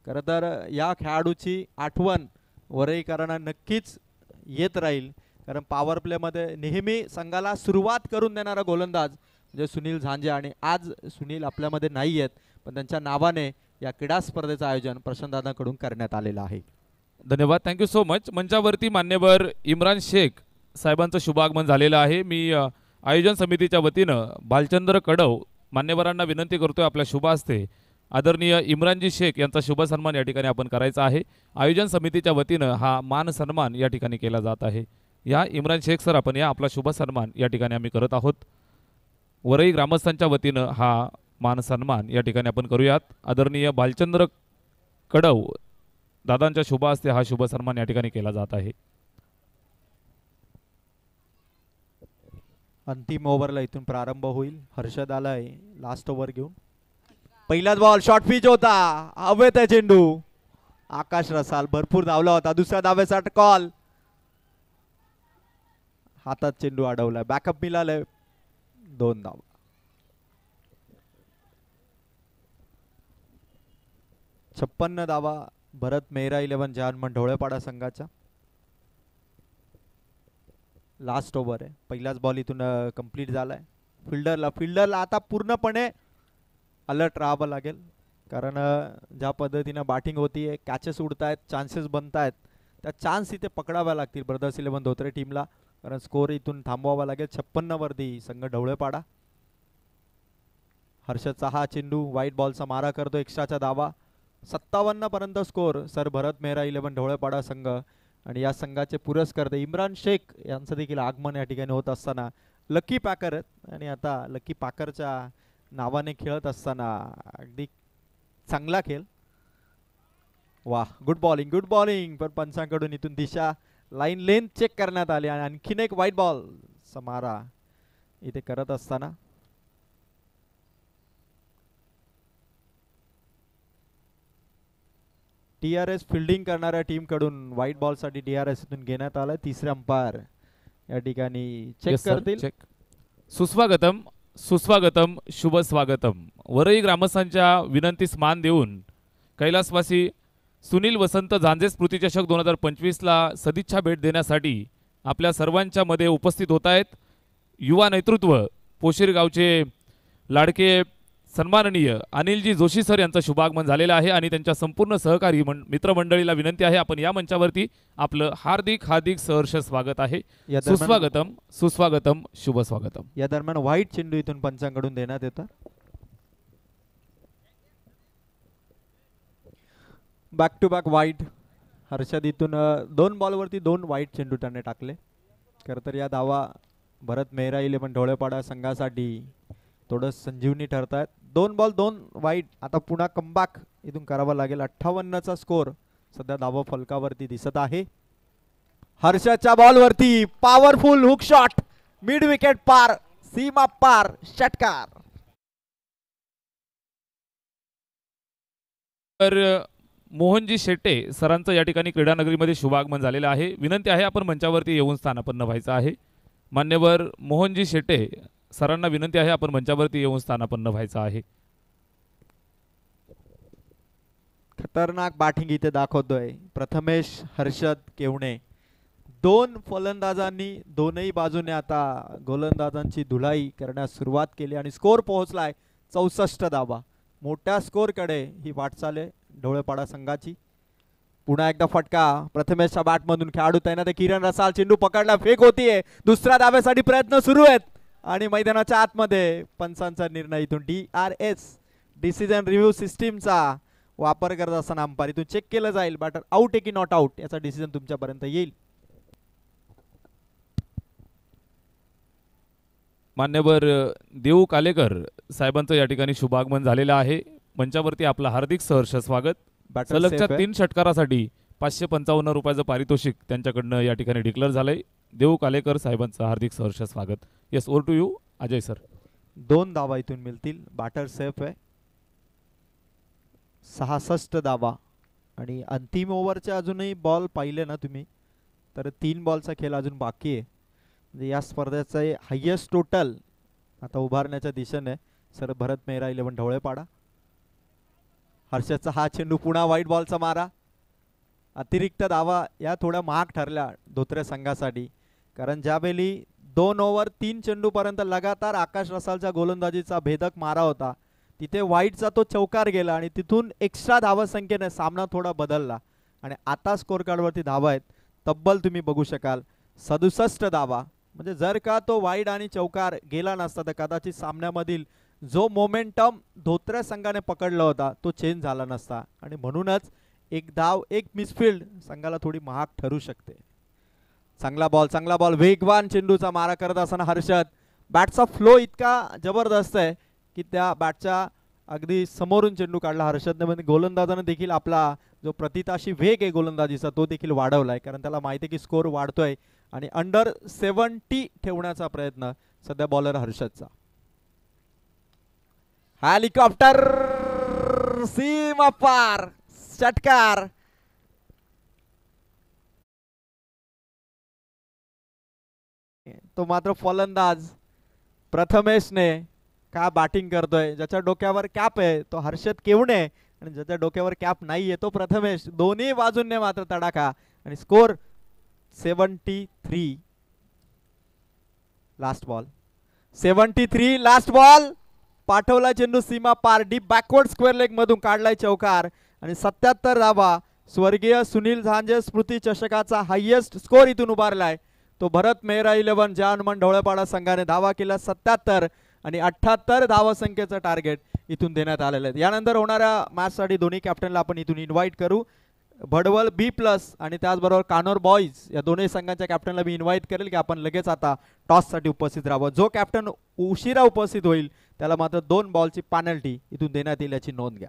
खरं तर या खेळाडूची आठवण वरईकरांना नक्कीच येत राहील कारण पॉवर प्लेमध्ये नेहमी संघाला सुरुवात करून देणारा गोलंदाज म्हणजे सुनील झांजे आणि आज सुनील आपल्यामध्ये नाही आहेत पण त्यांच्या नावाने या क्रीडा स्पर्धेचं आयोजन प्रशांतदादांकडून करण्यात आलेलं आहे. धन्यवाद, थँक्यू सो मच. मंचावरती मान्यवर इम्रान शेख साहेबांचं शुभागमन झालेलं आहे. मी आयोजन समितीच्या वतीनं भालचंद्र कडव मान्यवरांना विनंती करतोय आपल्या शुभ हस्ते आदरणीय इम्रानजी शेख यांचा शुभ सन्मान या ठिकाणी आपण करायचा आहे. आयोजन समितीच्या वतीनं हा मान सन्मान या ठिकाणी केला जात आहे. या इम्रान शेख सर आपण या आपला शुभ सन्मान या ठिकाणी आम्ही करत आहोत. वरई ग्रामस्थांच्या वतीनं हा मान सन्मान या ठिकाणी आपण करूयात. आदरणीय भालचंद्र कडव दादांच्या शुभ हस्ते हा शुभ सन्मान या ठिकाणी केला जात आहे. अंतिम ओव्हरला इथून प्रारंभ होईल. हर्षद आलाय लास्ट ओव्हर घेऊन. पहिलाच बॉल शॉर्ट पिच होता. हवेत आहे चेंडू. आकाश रसाल भरपूर धावला होता. दुसऱ्या धावेचा कॉल. हातात चेंडू अडवलाय. बॅकअप मिळालंय. 2 धावा. छप्पन्न धावा भरत मेहरा 11 जय हनुमान ढवळेपाडा संघाच्या. लास्ट ओव्हर आहे. पहिलाच बॉल इथून कंप्लीट झालाय. फिल्डरला आता पूर्णपणे अलर्ट राहावं लागेल कारण ज्या पद्धतीनं बॅटिंग होतीये कॅचेस उडतायत चान्सेस बनतायत त्या चान्स इथे पकडाव्या लागतील ब्रदर्स 11 धोत्रे टीमला कारण स्कोर इथून थांबवावा लागेल. 56 वरती संघ ढवळेपाडा. हर्षदचा हा चेंडू व्हाईट बॉलचा मारा करतो. एक्स्ट्राचा धावा. 57 पर्यंत स्कोर सर भरत मेहरा 11 ढवळेपाडा संघ आणि या संघाचे पुरस्कर्ते इम्रान शेख यांचं देखील आगमन या ठिकाणी होत असताना लकी पॅकर आहेत आणि आता लकी पॅकरच्या नावाने खेळत असताना अगदी चांगला खेळ. वाह, गुड बॉलिंग पण पंचांकडून इथून दिशा लाईन लेंथ चेक करण्यात आली आणि आणखीन एक व्हाईट बॉल समारा इथे करत असताना DRS फिल्डिंग करणाऱ्या टीम कडून व्हाईट बॉल साठी DRS इथून घेण्यात आलाय. तिसरे अंपायर या ठिकाणी चेक करतील. सुस्वागतम शुभ स्वागतम. वरई ग्रामस्थांच्या विनंतीस मान देऊन कैलासवासी सुनील वसंत झांजे स्मृती चषक 2025 ला सदिच्छा भेट देण्यासाठी आपल्या सर्वांच्या मध्ये उपस्थित होत आहेत युवा नेतृत्व पोशीर गावचे लाडके सन्माननीय अनिलजी जोशी सर यांचं शुभागमन झालेलं आहे आणि त्यांच्या संपूर्ण सहकारी मित्रमंडळीला विनंती आहे आपण या मंचावरती आपलं हार्दिक सहर्ष स्वागत आहे. सुस्वागतम शुभ स्वागतम. या दरम्यान व्हाईट चेंडू इथून पंचांकडून देण्यात येतं. Back to back wide. Harshad इथून 2 बॉलवरती 2 व्हाईट चेंडू त्याने टाकले. खरं तर या धावा भरत मेहरा 11 ढवळेपाडा संघासाठी थोडं संजीवनी ठरतायत. 2 बॉल 2 वाईट. आता पुन्हा कमबॅक इथून करावा लागेल. 58चा स्कोर सध्या धावा फलकावरती दिसत आहे. हर्षदच्या बॉलवरती powerful hook shot mid wicket पार सीमा पार षटकार. तर मोहनजी शेट्टे सरांचं या ठिकाणी क्रीडा नगरीमध्ये शुभागमन झालेलं आहे. विनंती आहे आपण मंचावरती येऊन स्थानापन्न व्हायचं आहे. मान्यवर मोहनजी शेट्टे सरांना विनंती आहे आपण मंचावरती येऊन स्थानापन्न व्हायचं आहे. खतरनाक बॅटिंग इथे दाखवतोय प्रथमेश हर्षद केवणे. 2 फलंदाजांनी दोनही बाजूने आता गोलंदाजांची धुलाई करण्यास सुरुवात केली आणि स्कोर पोहोचलाय 64 धावा. मोठ्या स्कोरकडे ही वाटचाल आहे ढवळेपाडा संघाची. पुन्हा एकदा फटका प्रथमेशच्या बॅटमधून खेळाडू तैनात आहे. किरण रसाळ चेंडू पकडला, फेक होतीये, दुसऱ्या धाब्यासाठी प्रयत्न सुरू आहेत आणि मैदानाच्या आतमध्ये पंचांचा निर्णय इथून DRS डिसिजन रिव्ह्यू सिस्टीमचा वापर करत असताना अंपायर इथून चेक केलं जाईल बॅटर आउट आहे की नॉट आउट याचा डिसिजन तुमच्यापर्यंत येईल. मान्यवर देऊ कालेकर साहेबांचं या ठिकाणी शुभागमन झालेलं आहे. मंचावरती आपलं हार्दिक सहर्ष स्वागत. सलगच्या 3 षटकारासाठी 555 रुपयाचं पारितोषिक त्यांच्याकडनं या ठिकाणी डिक्लेअर झालंय. देऊ कालेकर साहेबांचं हार्दिक सहर्ष स्वागत. Yes, over to you Ajay sir. 2 धावा इथून मिळतील. बॅटर सेफ आहे. 66 धावा आणि अंतिम ओव्हरचे अजूनही बॉल पाहिले ना तुम्ही तर 3 बॉलचा खेळ अजून बाकी आहे. म्हणजे या स्पर्धेचं हायेस्ट टोटल आता उभारण्याच्या दिशेने सर भरत मेहरा 11 ढवळेपाडा. हर्षदचा हा चेंडू पुन्हा व्हाईट बॉलचा मारा. अतिरिक्त धावा या थोड्या महाग ठरल्या धोत्रे संघासाठी, कारण ज्यावेळी 2 ओव्हर 3 चेंडूपर्यंत लगातार आकाश रसालच्या गोलंदाजीचा भेदक मारा होता तिथे व्हाईटचा तो चौकार गेला आणि तिथून एक्स्ट्रा धावसंख्येने सामना थोडा बदलला आणि आता स्कोर कार्डवरती धावा आहेत तब्बल तुम्ही बघू शकाल 67 धावा. म्हणजे जर का तो वाईड आणि चौकार गेला नसता तर कदाचित सामन्यामधील जो मोमेंटम धोत्रे संघाने पकडला होता तो चेंज झाला नसता आणि म्हणूनच एक धाव एक मिसफिल्ड संघाला थोडी महाग ठरू शकते. चांगला बॉल वेगवान चेंडूचा मारा करत असताना हर्षद. बॅटचा फ्लो इतका जबरदस्त आहे की त्या बॅटच्या अगदी समोरून चेंडू काढला हर्षदने. म्हणजे गोलंदाजाने देखील आपला जो प्रतिताशी वेग आहे गोलंदाजीचा तो देखील वाढवलाय, कारण त्याला माहिती आहे की स्कोर वाढतोय आणि अंडर 70 ठेवण्याचा प्रयत्न सध्या बॉलर हर्षदचा. हेलिकॉप्टर सीमा पार षटकार. तो मात्र फलंदाज प्रथमेशने का बॅटिंग करतोय. ज्याच्या डोक्यावर कॅप आहे तो हर्षद केवणे आणि ज्याच्या डोक्यावर कॅप नाहीये तो प्रथमेश. दोन्ही बाजूंनी मात्र तडाखा आणि score 73. Last ball 73 last ball. पाठवला चेंडू सीमा पार डीप बॅकवर्ड स्क्वेअर लेग मधून काढलाय चौकार आणि 77 धावा. स्वर्गीय सुनील झांजे स्मृती चषकाचा हायेस्ट स्कोर इथून उभारलाय तो भरत मेहरा 11 ज्या हनुमान ढवळेपाडा संघाने धावा केला 77 आणि 78 धावसंख्येचं टार्गेट इथून देण्यात आलेलं आहे. यानंतर होणाऱ्या मॅचसाठी दोन्ही कॅप्टनला आपण इथून इन्व्हाइट करू. भडवल B+ आणि त्याचबरोबर कानोर बॉईज या दोन्ही संघांच्या कॅप्टनला मी इन्व्हाइट करेल की आपण लगेच आता टॉससाठी उपस्थित राहावं. जो कॅप्टन उशिरा उपस्थित होईल त्याला मात्र 2 बॉलची पेनल्टी इथून देण्यात येईल याची नोंद घ्या.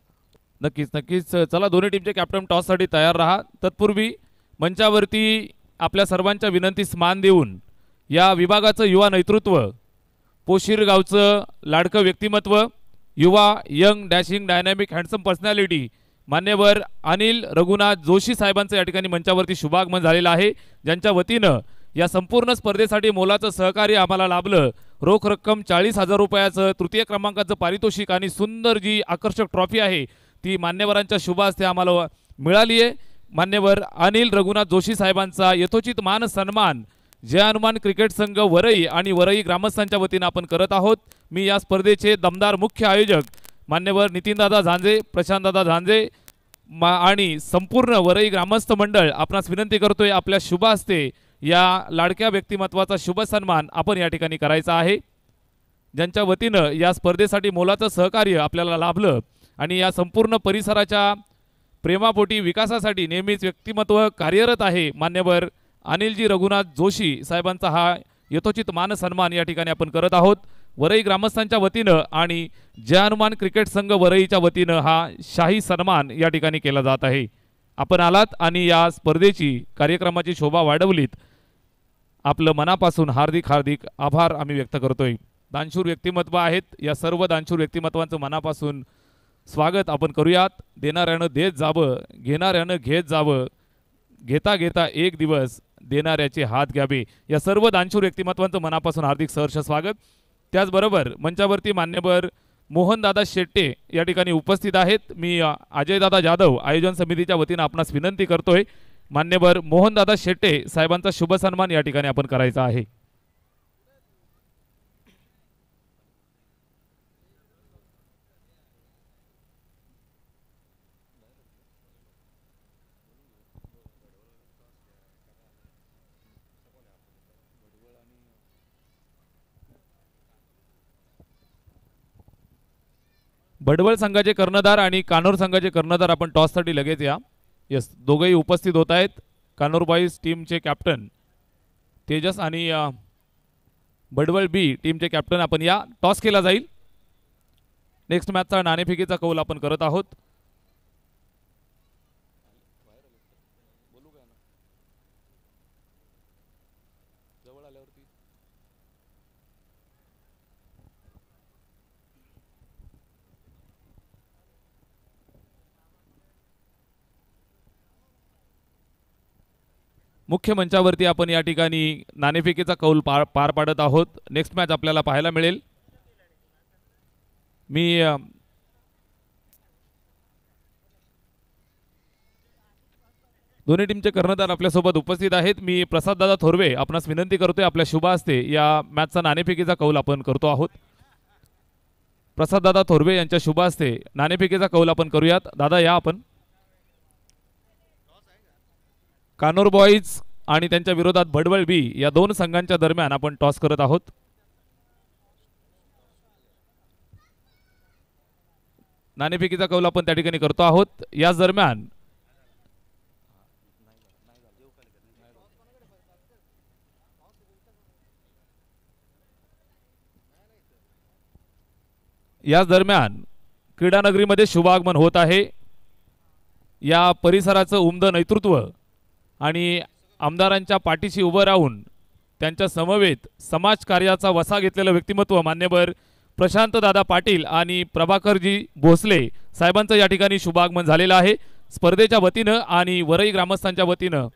नक्कीच. चला, दोन्ही टीमचे कॅप्टन टॉससाठी तयार राहा. तत्पूर्वी मंचावरती आपल्या सर्वांच्या विनंतीस मान देऊन या विभागाचं युवा नेतृत्व, पोशीर गावचं लाडकं व्यक्तिमत्व, युवा young dashing dynamic handsome personality मान्यवर अनिल रघुनाथ जोशी साहेबांचं या ठिकाणी मंचावरती शुभागमन झालेलं आहे, ज्यांच्या वतीनं या संपूर्ण स्पर्धेसाठी मोलाचं सहकार्य आम्हाला लाभलं. रोख रक्कम 40,000 रुपयाचं तृतीय क्रमांकाचं पारितोषिक आणि सुंदर जी आकर्षक ट्रॉफी आहे ती मान्यवरांच्या शुभ हस्ते आम्हाला मिळाली आहे. मान्यवर अनिल रघुनाथ जोशी साहेबांचा यथोचित मान सन्मान जय हनुमान क्रिकेट संघ वरई आणि वरई ग्रामस्थांच्या वतीनं आपण करत आहोत. मी या स्पर्धेचे दमदार मुख्य आयोजक मान्यवर नितीनदादा झांजे, प्रशांतदादा झांजे आणि संपूर्ण वरई ग्रामस्थ मंडळ आपणास विनंती करतोय आपल्या शुभ हस्ते या लाडक्या व्यक्तिमत्वाचा शुभ सन्मान आपण या ठिकाणी करायचा आहे, ज्यांच्या वतीनं या स्पर्धेसाठी मोलाचं सहकार्य आपल्याला लाभलं आणि या संपूर्ण परिसराच्या प्रेमापोटी विकासासाठी नेहमीच व्यक्तिमत्व कार्यरत आहे. मान्यवर अनिलजी रघुनाथ जोशी साहेबांचा हा यथोचित मान सन्मान या ठिकाणी आपण करत आहोत वरई ग्रामस्थांच्या वतीनं आणि जय हनुमान क्रिकेट संघ वरईच्या वतीनं हा शाही सन्मान या ठिकाणी केला जात आहे. आपण आलात आणि या स्पर्धेची कार्यक्रमाची शोभा वाढवलीत, आपलं मनापासून हार्दिक आभार आम्ही व्यक्त करतोय. दानशूर व्यक्तिमत्व आहेत, या सर्व दानशूर व्यक्तिमत्वांचं मनापासून स्वागत आपण करूयात. देणाऱ्यानं देत जावं, घेणाऱ्यानं घेत जावं, घेता घेता एक दिवस देणाऱ्याचे हात घ्यावे. या सर्व दानशूर व्यक्तिमत्वांचं मनापासून हार्दिक सहर्ष स्वागत. त्याचबरोबर मंचावरती मान्यवर मोहनदादा शेट्टे या ठिकाणी उपस्थित आहेत. मी अजयदादा जाधव आयोजन समितीच्या वतीनं आपणास विनंती करतोय मान्यवर मोहनदादा शेट्टे साहेबांचा शुभ सन्मान या ठिकाणी आपण करायचा आहे. भडवळ संघाचे कर्णधार आणि कानोर संघाचे कर्णधार आपण टॉससाठी लगेच या. यस, दोघेही उपस्थित होत आहेत. कानोर बॉईज टीमचे कॅप्टन तेजस आणि भडवळ बी टीमचे कॅप्टन आपण या. टॉस केला जाईल. नेक्स्ट मॅचचा नाणेफेकीचा कौल आपण करत आहोत. मुख्य मंचावरती आपण या ठिकाणी नाणेफेकीचा कौल पार पाडत आहोत. नेक्स्ट मॅच आपल्याला पाहायला मिळेल. मी दोन्ही टीमचे कर्णधार आपल्यासोबत उपस्थित आहेत. मी प्रसाद दादा थोरवे आपणास विनंती करतोय आपल्या शुभ हस्ते या मॅचचा नाणेफेकीचा कौल आपण करतो आहोत. प्रसाद दादा थोरवे यांच्या शुभ हस्ते नाणेफेकीचा कौल आपण करूयात. दादा या आपण. कानोर बॉईज आणि त्यांच्या विरोधात भडवळ बी या दोन संघांच्या दरम्यान आपण टॉस करत आहोत. नाणेफेकीचा कौल आपण त्या ठिकाणी करतो आहोत. याच दरम्यान क्रीडानगरीमध्ये शुभागमन होत आहे. या परिसराचं उमदं नेतृत्व आणि आमदारांच्या पाठीशी उभं राहून त्यांच्या समवेत समाजकार्याचा वसा घेतलेलं व्यक्तिमत्व मान्यवर प्रशांत दादा पाटील आणि प्रभाकरजी भोसले साहेबांचं या ठिकाणी शुभागमन झालेलं आहे. स्पर्धेच्या वतीनं आणि वरई ग्रामस्थांच्या वतीनं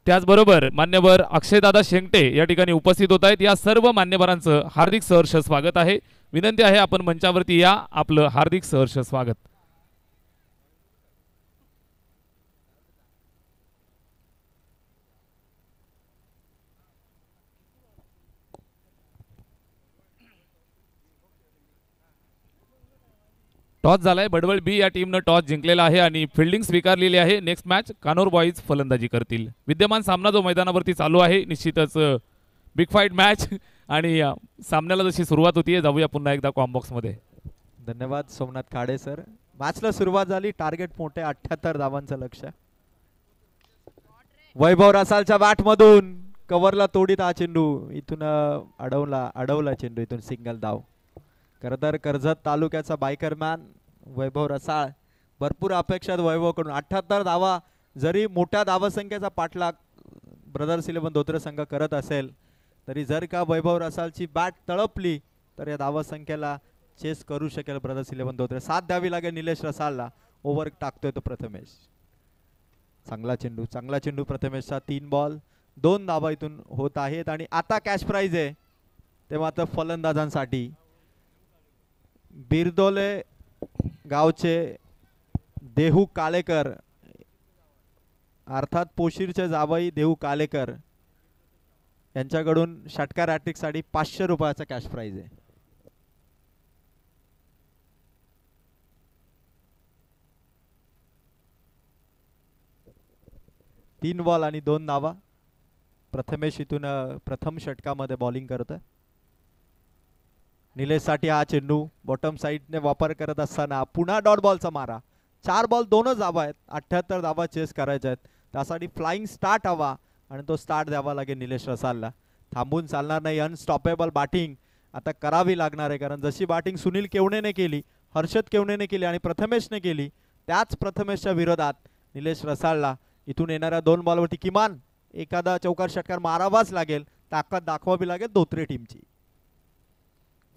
त्याचबरोबर मान्यवर अक्षयदादा शेंगटे या ठिकाणी उपस्थित होत आहेत. या सर्व मान्यवरांचं हार्दिक सहर्ष स्वागत आहे. विनंती आहे आपण मंचावरती या. आपलं हार्दिक सहर्ष स्वागत. टॉस झालाय. भडवळ बी या टीमनं टॉस जिंकलेला आहे आणि फिल्डिंग स्वीकारलेली आहे. नेक्स्ट मॅच कानोर बॉईज फलंदाजी करतील. विद्यमान सामना जो मैदानावरती चालू आहे निश्चितच बिग फाईट मॅच आणि सामन्याला जशी सुरुवात होतीये जाऊया पुन्हा एकदा कॉम्बॉक्स मध्ये. धन्यवाद सोमनाथ खाडे सर. मॅचला सुरुवात झाली. टार्गेट मोठे 78 धावांचं लक्ष. वैभव रसालच्या बॅट मधून कव्हरला तोडीत हा चेंडू इथून अडवला चेंडू इथून सिंगल धाव. खरं तर कर्जत तालुक्याचा बायकर मॅन वैभव रसाळ. भरपूर अपेक्षात वैभवकडून 78 धावा. जरी मोठ्या धावसंख्येचा पाठलाग ब्रदर्स 11 धोत्रे संघ करत असेल तरी जर का वैभव रसाळची बॅट तळपली तर या धावसंख्येला चेस करू शकेल ब्रदर्स 11 धोत्रे. 7 द्यावी लागेल निलेश रसाळला. ओव्हर टाकतोय तो प्रथमेश. चांगला चेंडू प्रथमेशचा. 3 बॉल 2 धावा इथून होत आहेत आणि आता कॅश प्राइज आहे ते मात्र फलंदाजांसाठी. बिरदोले गावचे देहू कालेकर अर्थात पोशीरचे जावई देहू कालेकर यांच्याकडून षटकार हॅट्रिकसाठी 500 रुपयाचा कॅश प्राइज आहे. तीन बॉल आणि 2 धावा. प्रथमेश इथून प्रथम षटकामध्ये बॉलिंग करतोय. निलेश साठी हा चेंडू बॉटम साइडने वापर करत असताना पुन्हा डॉट बॉलचा मारा. 4 बॉल 2च धावा आहेत. 78 धावा चेस करायच्या आहेत. त्यासाठी फ्लाइंग स्टार्ट हवा आणि तो स्टार्ट द्यावा लागेल निलेश रसालला. थांबून चालणार नाही. अनस्टॉपेबल बॅटिंग आता करावी लागणार आहे कारण जशी बॅटिंग सुनील केवणेने केली, हर्षद केवणेने केली आणि प्रथमेशने केली त्याच प्रथमेशच्या विरोधात निलेश रसालला इथून येणाऱ्या 2 बॉलवरती किमान एखादा चौकार षटकार मारावाच लागेल. ताकद दाखवावी लागेल धोत्रे टीमची.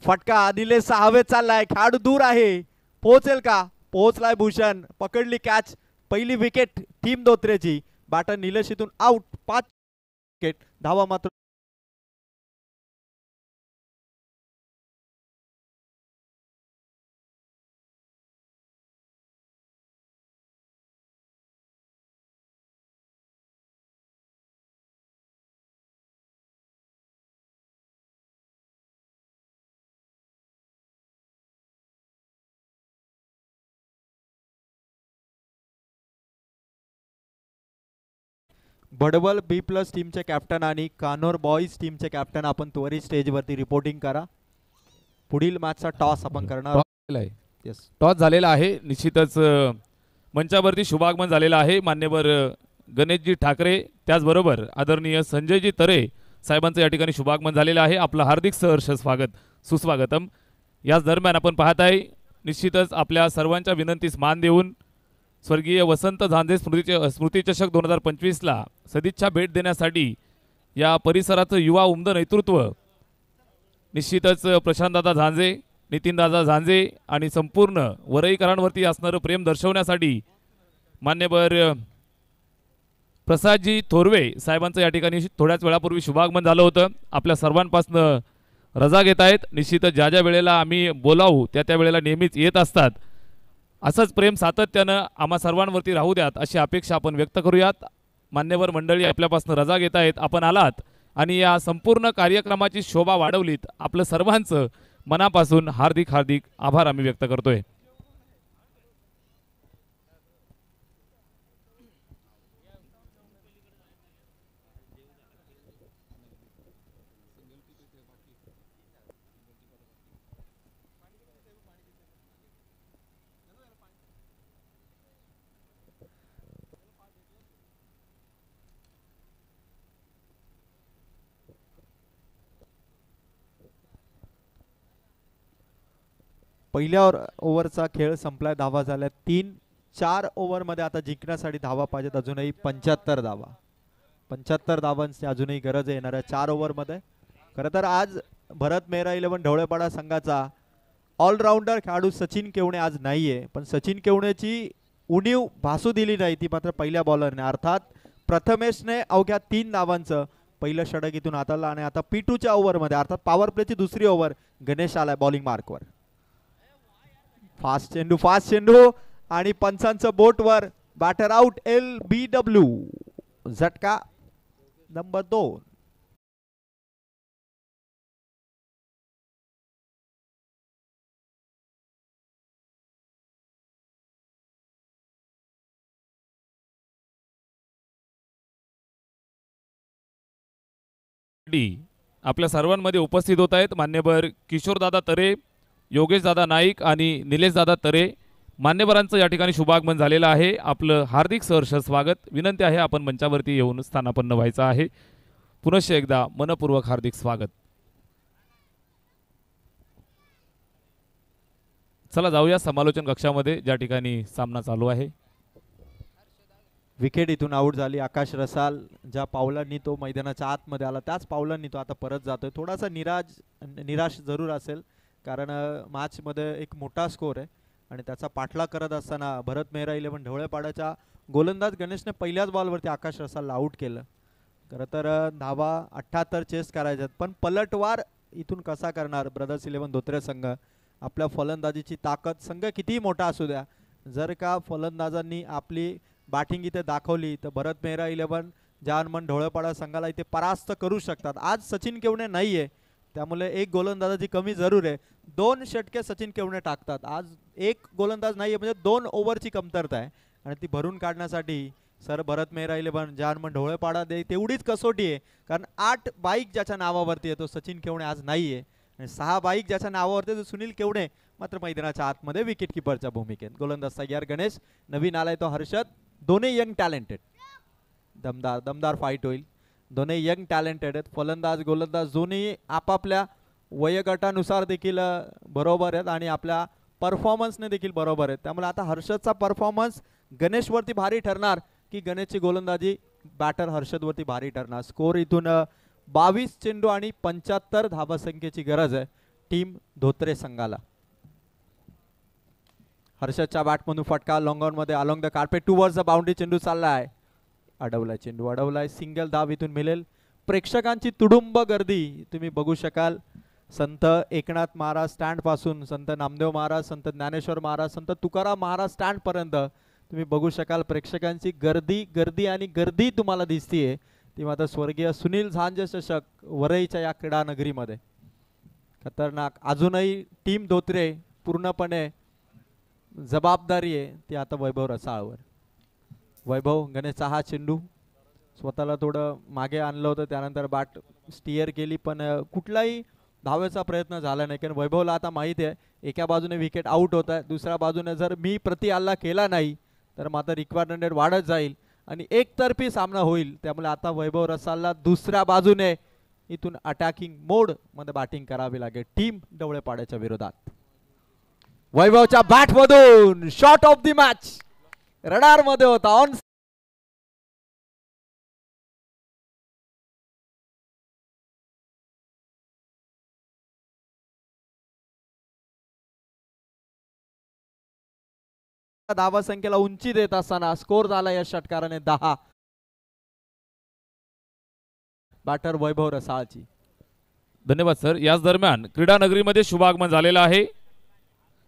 फटका निलेश 6वे चाललाय. खेळाडू दूर आहे. पोहोचेल का? पोहोचलाय भूषण. पकडली कॅच. पहिली विकेट टीम धोत्रेची. बॅटर निलेश इथून आउट. 5 विकेट. धावा मात्र भडवल B+ टीमचे कॅप्टन आणि कानोर बॉईज टीमचे कॅप्टन आपण त्वरित स्टेजवरती रिपोर्टिंग करा. पुढील मॅचचा टॉस आपण करणार झालेला आहे. येस टॉस झालेला आहे. निश्चितच मंचावरती शुभागमन झालेला आहे. मान्यवर गणेशजी ठाकरे त्याचबरोबर आदरणीय संजयजी तरे साहेबांचं या ठिकाणी शुभागमन झालेलं आहे. आपलं हार्दिक सहर्ष स्वागत सुस्वागतम. याच दरम्यान आपण पाहत आहे निश्चितच आपल्या सर्वांच्या विनंतीस मान देऊन स्वर्गीय वसंत झांजे स्मृतिचषक 2025ला सदिच्छा भेट देण्यासाठी या परिसराचं युवा उमद नेतृत्व निश्चितच प्रशांतदादा झांजे, नितीनदादा झांजे आणि संपूर्ण वरईकरांवरती असणारं प्रेम दर्शवण्यासाठी मान्यवर प्रसादजी थोरवे साहेबांचं या ठिकाणी थोड्याच वेळापूर्वी शुभागमन झालं होतं. आपल्या सर्वांपासनं रजा घेत आहेत. निश्चितच ज्या ज्या वेळेला आम्ही बोलावू त्या वेळेला नेहमीच येत असतात. असंच प्रेम सातत्यानं आम्हा सर्वांवरती राहू द्यात अशी अपेक्षा आपण व्यक्त करूयात. मान्यवर मंडळी आपल्यापासून रजा घेत आहेत. आपण आलात आणि या संपूर्ण कार्यक्रमाची शोभा वाढवलीत. आपलं सर्वांचं मनापासून हार्दिक हार्दिक आभार आम्ही व्यक्त करतोय. पहिल्या ओव्हरचा खेळ संपलाय. धावा झाल्या 3-4 ओव्हरमध्ये आता जिंकण्यासाठी धावा पाहिजेत अजूनही 75 धावा. 75 धावांची अजूनही गरज आहे येणाऱ्या 4 ओव्हरमध्ये. खरं तर आज भरत मेहरा 11 ढवळेपाडा संघाचा ऑलराऊंडर खेळाडू सचिन केवणे आज नाहीये, पण सचिन केवणेची उणीव भासू दिली नाही ती मात्र पहिल्या बॉलरने. अर्थात प्रथमेशने अवघ्या 3 धावांचं पहिलं षटक इथून हाताळलं आणि आता P2च्या ओव्हरमध्ये अर्थात पॉवर प्लेची दुसरी ओव्हर गणेश आलाय बॉलिंग मार्कवर. फास्ट चेंडू आणि पंचांचं बोटवर बॅटर आउट. LBW झटका नंबर 2. आपल्या सर्वांमध्ये उपस्थित होत आहेत मान्यवर किशोरदादा तरे, योगेशदादा नाईक आणि निलेशदादा तरे. मान्यवरांचं या ठिकाणी शुभागमन झालेलं आहे. आपलं हार्दिक सहर्ष स्वागत. विनंती आहे आपण मंचावरती येऊन स्थानापन्न व्हायचं आहे. पुनश्च एकदा मनपूर्वक हार्दिक स्वागत. चला जाऊया समालोचन कक्षामध्ये ज्या ठिकाणी सामना चालू आहे. विकेट इथून आउट झाली. आकाश रसाल ज्या पावलांनी तो मैदानाच्या आतमध्ये आला त्याच पावलांनी तो आता परत जातोय. थोडासा निराश जरूर असेल कारण मॅचमध्ये एक मोठा स्कोर आहे आणि त्याचा पाठलाग करत असताना भरत मेहरा 11 ढवळेपाड्याच्या गोलंदाज गणेशने पहिल्याच बॉलवरती आकाश रसालला आउट केलं. खरं तर धावा 78 चेस करायच्यात पण पलटवार इथून कसा करणार ब्रदर्स 11 धोत्रे संघ. आपल्या फलंदाजीची ताकद संघ कितीही मोठा असू द्या, जर का फलंदाजांनी आपली बॅटिंग इथे दाखवली तर भरत मेहरा 11 जानमन ढवळेपाडा संघाला इथे परास्त करू शकतात. आज सचिन केवणे नाहीये त्यामुळे एक गोलंदाजाची कमी जरूर आहे. 2 षटके सचिन केवणे टाकतात. आज एक गोलंदाज नाहीये म्हणजे 2 ओव्हरची कमतरता आहे आणि ती भरून काढण्यासाठी सर भरत मेहरा 11 जानमन ढवळेपाडा दे तेवढीच कसोटी आहे. कारण 8 बाईक ज्याच्या नावावरती आहे तो सचिन केवणे आज नाहीये आणि 6 बाईक ज्याच्या नावावरती तो सुनील केवणे मात्र मैदानाच्या आतमध्ये विकेट किपरच्या भूमिकेत. गोलंदाज तयार गणेश, नवीन आलाय तो हर्षद. दोन्ही यंग टॅलेंटेड. दमदार फाईट होईल. दोन्ही यंग टॅलेंटेड आहेत. फलंदाज गोलंदाज दोन्ही आपापल्या वयोगटानुसार देखील बरोबर आहेत आणि आपल्या परफॉर्मन्सने देखील बरोबर आहेत. त्यामुळे आता हर्षदचा परफॉर्मन्स गणेशवरती भारी ठरणार की गणेशची गोलंदाजी बॅटर हर्षदवरती भारी ठरणार. स्कोर इथून 22 चेंडू आणि 75 धावसंख्येची गरज आहे टीम धोत्रे संघाला. हर्षदच्या बॅटमधून फटका लॉंग ऑन मध्ये along the carpet towards the boundary. चेंडू चाललाय, अडवलाय, चेंडू अडवलाय. सिंगल धाव इथून मिळेल. प्रेक्षकांची तुडुंब गर्दी तुम्ही बघू शकाल. संत एकनाथ महाराज स्टँड पासून संत नामदेव महाराज, संत ज्ञानेश्वर महाराज, संत तुकाराम महाराज स्टँड पर्यंत तुम्ही बघू शकाल प्रेक्षकांची गर्दी आणि गर्दी तुम्हाला दिसतीये. ती मात्र स्वर्गीय सुनील झांजे चषक वरईच्या या क्रीडा नगरीमध्ये खतरनाक. अजूनही टीम धोत्रे पूर्णपणे जबाबदारी आहे ती आता वैभव रसाळवर. वैभव गणेशचा हा चेंडू स्वतःला थोडं मागे आणलं होतं त्यानंतर बॅट स्टिअर केली पण कुठलाही धावेचा प्रयत्न झाला नाही, कारण वैभवला आता माहिती आहे एका बाजूने विकेट आउट होत आहे, दुसऱ्या बाजूने जर मी प्रति हल्ला केला नाही तर मात्र रिक्वायर्ड रन रेट वाढत जाईल आणि एकतर्फी सामना होईल. त्यामुळे आता वैभव रसालला दुसऱ्या बाजूने इथून अटॅकिंग मोड मध्ये बॅटिंग करावी लागेल टीम ढवळेपाड्याच्या विरोधात. वैभवच्या बॅट मधून shot of the match radar मध्ये होता ऑन धावा संख्येला उंची देत असताना स्कोर झाला या षटकाराने 10. बॅटर वैभव रसाळची. धन्यवाद सर. याच दरम्यान क्रीडा नगरीमध्ये शुभागमन झालेलं आहे.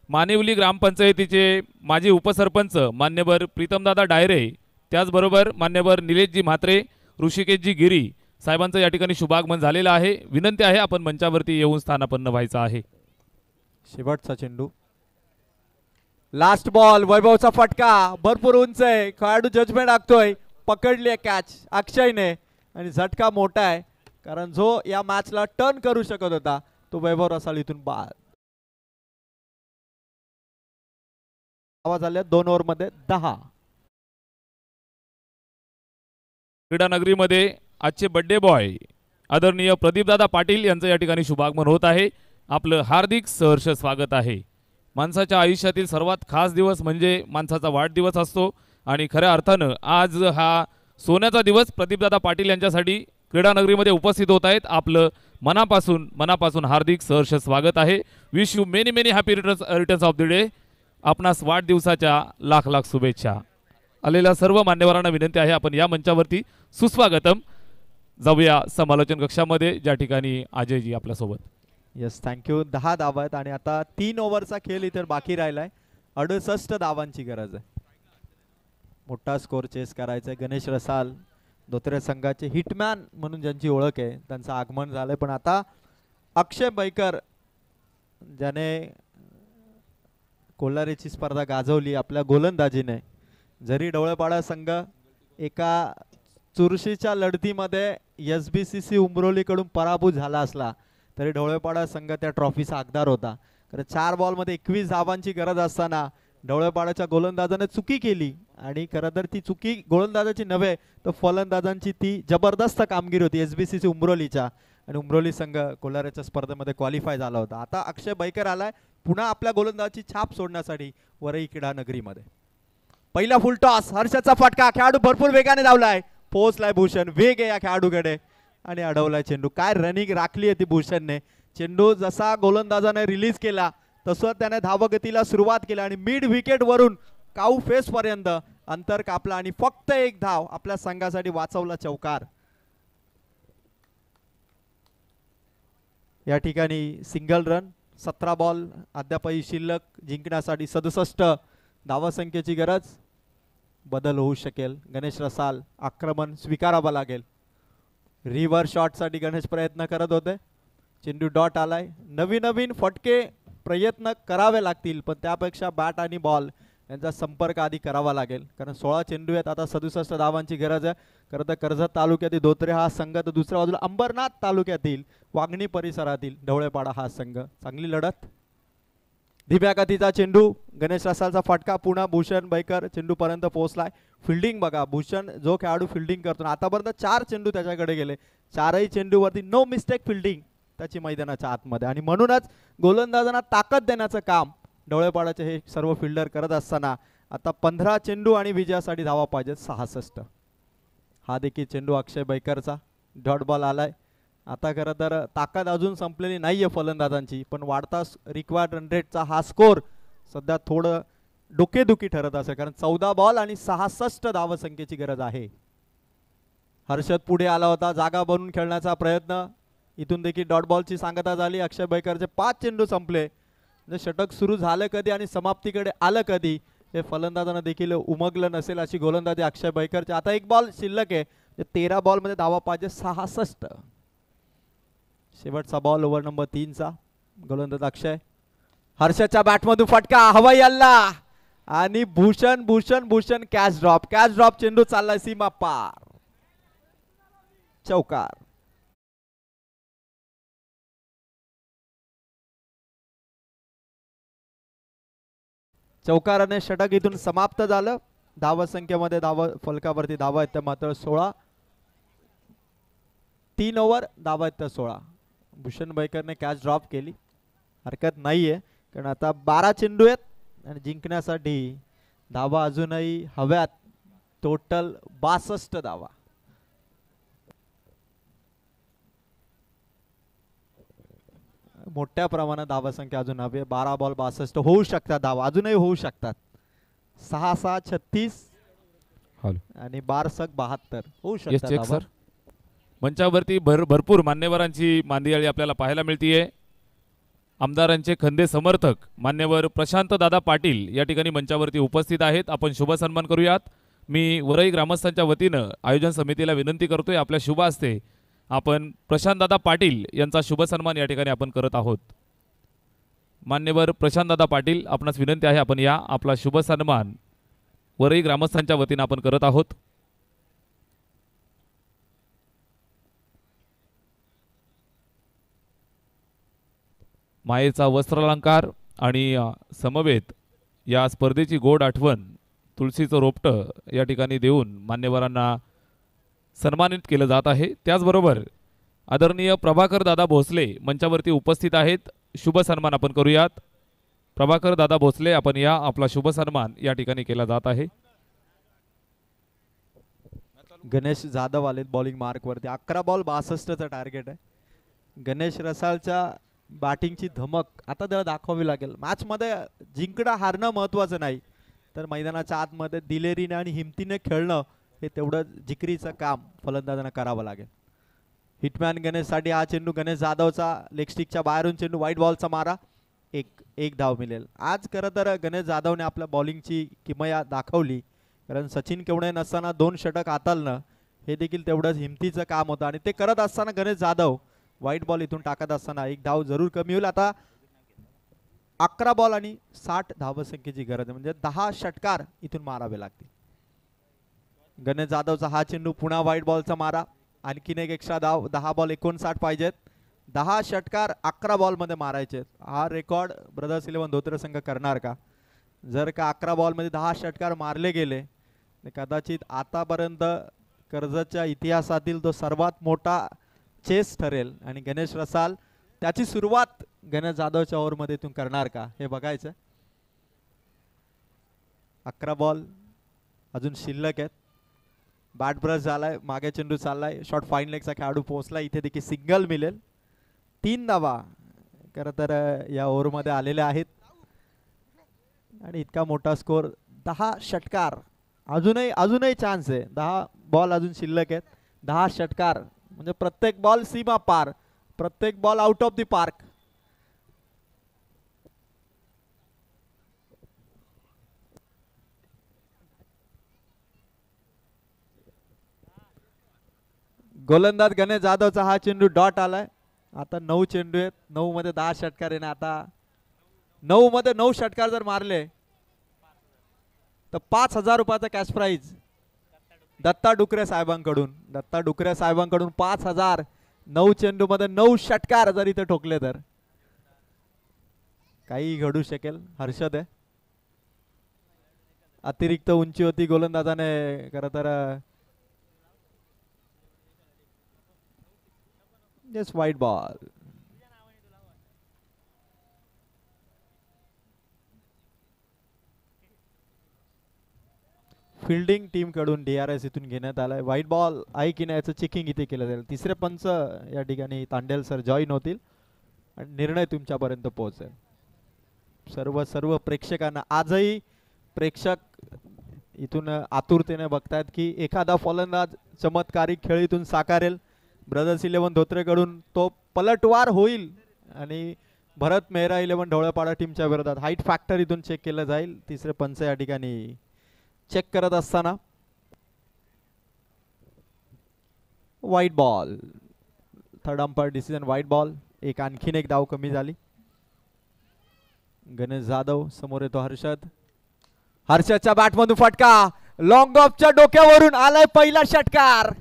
मानिवली ग्रामपंचायतीचे माजी उपसरपंच मान्यवर प्रीतमदादा डायरे, त्याचबरोबर मान्यवर निलेशजी म्हात्रे, ऋषिकेशजी गिरी साहेबांचं या ठिकाणी शुभागमन झालेलं आहे. विनंती आहे आपण मंचावरती येऊन स्थानापन्न व्हायचं आहे. शेवटचा चेंडू, लास्ट बॉल, वैभवचा फटका भरपूर उंच आहे, खेळाडू जजमेंट आखतोय, पकडली आहे कॅच अक्षयने आणि झटका मोठा आहे कारण जो या मॅचला टर्न करू शकत होता तो वैभव रसाळ इथून बाद. आवाज आल्या 2 ओव्हरमध्ये 10. क्रीडा नगरीमध्ये आजचे बर्थडे बॉय आदरणीय प्रदीपदादा पाटील यांचं या ठिकाणी शुभागमन होत आहे. आपलं हार्दिक सहर्ष स्वागत आहे. माणसाच्या आयुष्यातील सर्वात खास दिवस म्हणजे माणसाचा वाढदिवस असतो आणि खऱ्या अर्थानं आज हा सोन्याचा दिवस प्रदीपदादा पाटील यांच्यासाठी क्रीडा नगरीमध्ये उपस्थित होत आहेत. आपलं मनापासून हार्दिक सहर्ष स्वागत आहे. Wish you many many happy returns of the day. आपणास वाढदिवसाच्या लाख लाख शुभेच्छा. आलेल्या सर्व मान्यवरांना विनंती आहे आपण या मंचावरती सुस्वागतम. जाऊया समालोचन कक्षामध्ये ज्या ठिकाणी अजयजी आपल्यासोबत. Yes, thank you. 10 धावा आहेत आणि आता 3 ओव्हरचा खेळ इतर बाकी राहिलाय. 68 धावांची गरज आहे. मोठा स्कोर चेस करायचा आहे. गणेश रसाल धोत्रे संघाचे हिटमॅन म्हणून ज्यांची ओळख आहे त्यांचं आगमन झालंय, पण आता अक्षय बैकर ज्याने कोल्हारीची स्पर्धा गाजवली आपल्या गोलंदाजीने, जरी ढवळेपाडा संघ एका चुरशीच्या लढतीमध्ये SBCC उमरोलीकडून पराभूत झाला असला तरी ढवळेपाडा संघ त्या ट्रॉफीचा हकदार होता. कारण 4 बॉलमध्ये 21 धावांची गरज असताना ढवळेपाड्याच्या गोलंदाजाने चुकी केली आणि खरं तर ती चुकी गोलंदाजाची नव्हे तर फलंदाजांची ती जबरदस्त कामगिरी होती SBCC उमरोलीच्या आणि उमरोली संघ कोल्हाऱ्याच्या स्पर्धेमध्ये क्वालिफाय झाला होता. आता अक्षय बैकर आलाय पुन्हा आपल्या गोलंदाजाची छाप सोडण्यासाठी वरई क्रीडा नगरीमध्ये. पहिला फुल टॉस, हर्षदचा फटका, खेळाडू भरपूर वेगाने धावलाय, पोहोचलाय भूषण, वेग आहे या खेळाडूकडे आणि अडवलाय चेंडू. काय रनिंग राखली आहे ती भूषणने. चेंडू जसा गोलंदाजाने रिलीज केला तसं त्याने धावगतीला सुरुवात केली आणि मिड विकेट वरून काऊ फेस पर्यंत अंतर कापला आणि फक्त 1 धाव आपल्या संघासाठी वाचवला चौकार. या ठिकाणी सिंगल रन, 17 बॉल अद्यापही शिल्लक, जिंकण्यासाठी 67 धावसंख्येची गरज. बदल होऊ शकेल. गणेश रसाल आक्रमण स्वीकारावं लागेल. रिव्हर्स शॉटसाठी गणेश प्रयत्न करत होते. चेंडू डॉट आलाय. नवीन फटके प्रयत्न करावे लागतील, पण त्यापेक्षा बॅट आणि बॉल यांचा संपर्क आधी करावा लागेल कारण 16 चेंडू आहेत. आता 67 धावांची गरज आहे. खरं तर कर्जत तालुक्यातील धोत्रे हा संघ, तर दुसऱ्या बाजूला अंबरनाथ तालुक्यातील वागणी परिसरातील ढवळेपाडा हा संघ. चांगली लढत. धीम्या गतीचा चेंडू, गणेश रसालचा फटका, पुन्हा भूषण बैकर चेंडू पर्यंत पोहोचलाय. फिल्डिंग बघा, भूषण जो खेळाडू फिल्डिंग करतो आतापर्यंत 4 चेंडू त्याच्याकडे गेले, 4ही चेंडूवरती नो मिस्टेक फिल्डिंग त्याची मैदानाच्या आतमध्ये आणि म्हणूनच गोलंदाजांना ताकद देण्याचं काम ढवळेपाड्याचे हे सर्व फिल्डर करत असताना आता 15 चेंडू आणि विजयासाठी धावा पाहिजेत 66. हा देखील चेंडू अक्षय बैकरचा डॉट बॉल आलाय. आता खरं तर ताकद अजून संपलेली नाहीये फलंदाजांची, पण वाढता रिक्वायर्ड रन रेटचा हा स्कोर सध्या थोडं डोकेदुखी ठरत असेल कारण 14 बॉल आणि 66 धावसंख्येची गरज आहे. हर्षद पुढे आला होता, जागा बनवून खेळण्याचा प्रयत्न, इथून देखील डॉट बॉलची सांगता झाली. अक्षय बैकरचे 5 चेंडू संपले. म्हणजे षटक सुरू झालं कधी आणि समाप्तीकडे आलं कधी हे फलंदाजांना देखील उमगलं नसेल अशी गोलंदाजी अक्षय बैकरची. आता 1 बॉल शिल्लक आहे. 13 बॉलमध्ये धावा पाहिजे 66. शेवटचा बॉल ओव्हर नंबर 3चा. गोलंदाज अक्षय. हर्षदच्या बॅटमधून फटका, हवाई हल्ला आणि भूषण कॅच ड्रॉप चेंडू चाललाय सीमा पार, चौकार. चौकाराने षटक इथून समाप्त झालं. धावा संख्येमध्ये धावा फलकावरती धावा आहेत त्या मात्र 16. 3 ओव्हर धावा आहेत त्या 16. भूषण बैकरने कॅच ड्रॉप केली, हरकत नाहीये कारण आता 12 चेंडू आहेत आणि जिंकण्यासाठी धावा अजूनही हव्यात. टोटल 62 धावा. मोठ्या प्रमाणात धावा संख्या अजून हवी. 12 बॉल 62 होऊ शकतात धावा, अजूनही होऊ शकतात. 6-6 36 आणि 12 72 होऊ शकतात धावा. मंचावरती भरपूर मान्यवरांची मांदियाळी आपल्याला पाहायला मिळतीये. आमदारांचे खंदे समर्थक मान्यवर प्रशांत दादा पाटील या ठिकाणी मंचावरती उपस्थित आहेत. आपण शुभ सन्मान करूयात. मी वरई ग्रामस्थांच्या वतीनं आयोजन समितीला विनंती करतोय आपल्या शुभ हस्ते आपण प्रशांत दादा पाटील यांचा शुभ सन्मान या ठिकाणी आपण करत आहोत. मान्यवर प्रशांत दादा पाटील, आपणास विनंती आहे आपण या आपला शुभ सन्मान वरई ग्रामस्थांच्या वतीनं आपण करत आहोत. मायेचा वस्त्रालंकार आणि समवेत या स्पर्धेची गोड आठवण तुळशीचं रोपटं या ठिकाणी देऊन मान्यवरांना सन्मानित केलं जात आहे. त्याचबरोबर आदरणीय प्रभाकर दादा भोसले मंचावरती उपस्थित आहेत. शुभ सन्मान आपण करूयात. प्रभाकर दादा भोसले, आपण या आपला शुभ सन्मान या ठिकाणी केला जात आहे. गणेश जाधव आलेत बॉलिंग मार्क वरती. 11 बॉल 62चं टार्गेट आहे. गणेश रसालच्या बॅटिंगची धमक आता त्याला दाखवावी लागेल. मॅच मध्ये जिंकणं हारणं महत्वाचं नाही, तर मैदानाच्या आतमध्ये दिलेरीने आणि हिमतीने खेळणं हे तेवढं जिकरीचं काम फलंदाजांना करावं लागेल. हिटमॅन गणेशसाठी हा चेंडू गणेश जाधवचा लेग स्टिकच्या बाहेरून चेंडू, व्हाईट बॉलचा मारा, एक धाव मिळेल. आज खरं तर गणेश जाधवने आपल्या बॉलिंगची किमया दाखवली, कारण सचिन केवढे नसताना 2 षटक हाताळणं हे देखील तेवढंच हिमतीचं काम होतं आणि ते करत असताना गणेश जाधव व्हाईट बॉल इथून टाकत असताना 1 धाव जरूर कमी होईल. आता 11 बॉल आणि 60 धावसंख्येची गरज आहे, म्हणजे 10 षटकार इथून मारावे लागतील. गणेश जाधवचा हा चेंडू, पुन्हा व्हाईट बॉलचा मारा, आणखीन एक एक्स्ट्रा धाव. 10 बॉल 59 पाहिजेत. 10 षटकार 11 बॉल मध्ये मारायचे. हा रेकॉर्ड ब्रदर्स 11 धोत्र संघ करणार का? जर का 11 बॉल मध्ये 10 षटकार मारले गेले तर कदाचित आतापर्यंत कर्जतच्या इतिहासातील तो सर्वात मोठा चेस ठरेल आणि गणेश रसाल त्याची सुरुवात गणेश जाधवच्या ओव्हरमध्ये इथून करणार का हे बघायचं. 11 बॉल अजून शिल्लक आहेत. बॅट ब्रश झालाय, मागे चेंडू चाललाय, शॉर्ट फाईन लेगचा खेळाडू पोहोचला, इथे देखील सिंगल मिळेल. 3 धावा खरं तर या ओव्हरमध्ये आलेल्या आहेत आणि इतका मोठा स्कोर. 10 षटकार अजूनही चान्स आहे. 10 बॉल अजून शिल्लक आहेत. 10 षटकार म्हणजे प्रत्येक बॉल सीमा पार, प्रत्येक ball out of the park. गोलंदाज गणेश जाधवचा हा चेंडू डॉट आलाय. आता 9 चेंडू आहेत, 9 मध्ये 10 षटकार आहे ना. आता 9 मध्ये 9 षटकार जर मारले तर 5,000 रुपयाचा कॅश प्राइज दत्ता डुकरे साहेबांकडून. दत्ता डुकरे साहेबांकडून 5,000. 9 चेंडू मध्ये 9 षटकार जर इथे ठोकले तर काही घडू शकेल. हर्षद आहे, अतिरिक्त उंची होती गोलंदाजाने खरं तर just white ball. Fielding team कडून DRS इथून घेण्यात आलाय. व्हाईट बॉल आहे की नाही याचं चेकिंग इथे केलं जाईल. तिसरे पंच या ठिकाणी तांडेल सर जॉईन होतील आणि निर्णय तुमच्यापर्यंत पोहोचेल. सर्व प्रेक्षकांना आजही प्रेक्षक इथून आतुरतेने बघतायत की एखादा फलंदाज चमत्कारिक खेळ इथून साकारेल. ब्रदर्स 11 धोत्रेकडून तो पलटवार होईल आणि भरत मेहरा 11 ढवळपाडा टीमच्या विरोधात हाईट फॅक्टर इथून चेक केलं जाईल. तिसरे पंच या ठिकाणी चेक करत असताना white ball, third umpire decision white ball. आणखीन एक धाव कमी झाली. गणेश जाधव समोर येतो. हर्षदच्या बॅटमधून फटका, लॉंग ऑफच्या डोक्यावरून आलाय पहिला षटकार.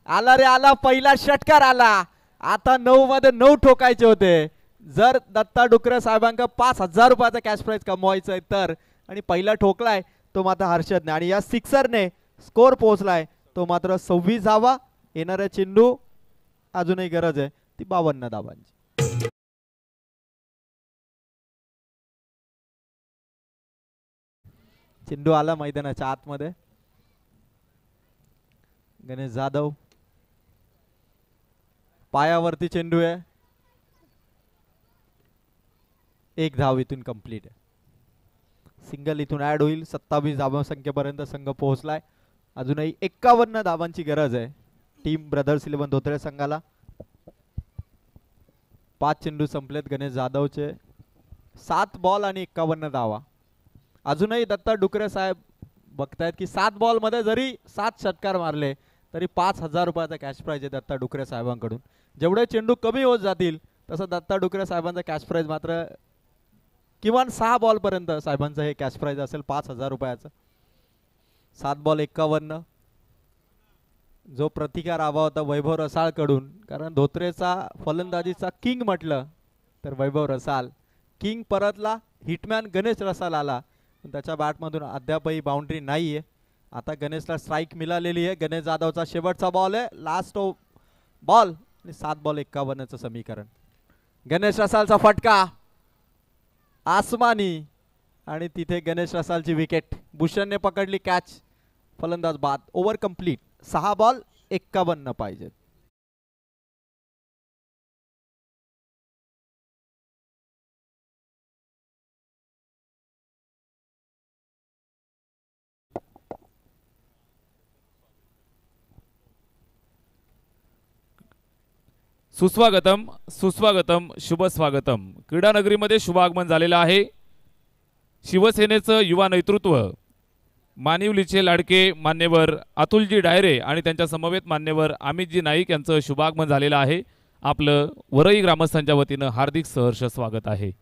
आला रे आला, पहिला षटकार आला. आता 9 मध्ये 9 ठोकायचे होते. जर दत्ता डुकरे साहेबांका 5,000 रुपयाचा कॅश प्राइज कमवायचं आहे तर आणि पहिला ठोकलाय तो मात्र हर्षदने आणि या सिक्सरने स्कोर पोहोचलाय तो मात्र 26 धावा. येणाऱ्या चेंडू अजूनही गरज आहे ती 52 धावांची. चेंडू आला मैदानाच्या आतमध्ये. गणेश जाधव पायावरती चेंडू आहे. एक धाव इथून कंप्लीट आहे. सिंगल इथून ऍड होईल. 27 धावा संख्येपर्यंत संघ पोहोचलाय. अजूनही 51 धावांची गरज आहे टीम ब्रदर्स 11 धोत्रे संघाला. 5 चेंडू संपलेत गणेश जाधवचे. 7 बॉल आणि 51 धावा. अजूनही दत्ता डुकरे साहेब बघतायत की 7 बॉल मध्ये जरी 7 षटकार मारले तरी 5,000 रुपयाचा कॅश प्राइज आहे दत्ता डुकरे साहेबांकडून. जेवढे चेंडू कमी होत जातील तसं दत्ता डुकरे साहेबांचा कॅश प्राइज मात्र किमान 6 बॉल पर्यंत साहेबांचं हे कॅश प्राइज असेल 5,000 रुपयाचं. 7 बॉल 51. जो प्रतिकार हवा होता वैभव रसाळ कडून, कारण धोत्रेचा फलंदाजीचा किंग म्हटलं तर वैभव रसाळ. किंग परतला. हिटमॅन गणेश रसाळ आला पण त्याच्या बॅटमधून अद्यापही बाउंड्री नाहीये. आता गणेशला स्ट्राईक मिळालेली आहे. गणेश जाधवचा शेवटचा बॉल आहे. लास्ट बॉल आणि 7 बॉल 51चं समीकरण. गणेश रसाळचा फटका आसमानी आणि तिथे गणेश रसाळची विकेट. भूषणने पकडली कॅच. फलंदाज बाद. Over complete. 6 बॉल 51 पाहिजेत. सुस्वागतम सुस्वागतम शुभ स्वागतम. क्रीडा नगरीमध्ये शुभ आगमन झालेलं आहे. शिवसेनेचं युवा नेतृत्व मानिवलीचे लाडके मान्यवर अतुलजी डायरे आणि त्यांच्या समवेत मान्यवर अमितजी नाईक यांचं शुभागमन झालेलं आहे. आपलं वरई ग्रामस्थांच्या वतीनं हार्दिक सहर्ष स्वागत आहे.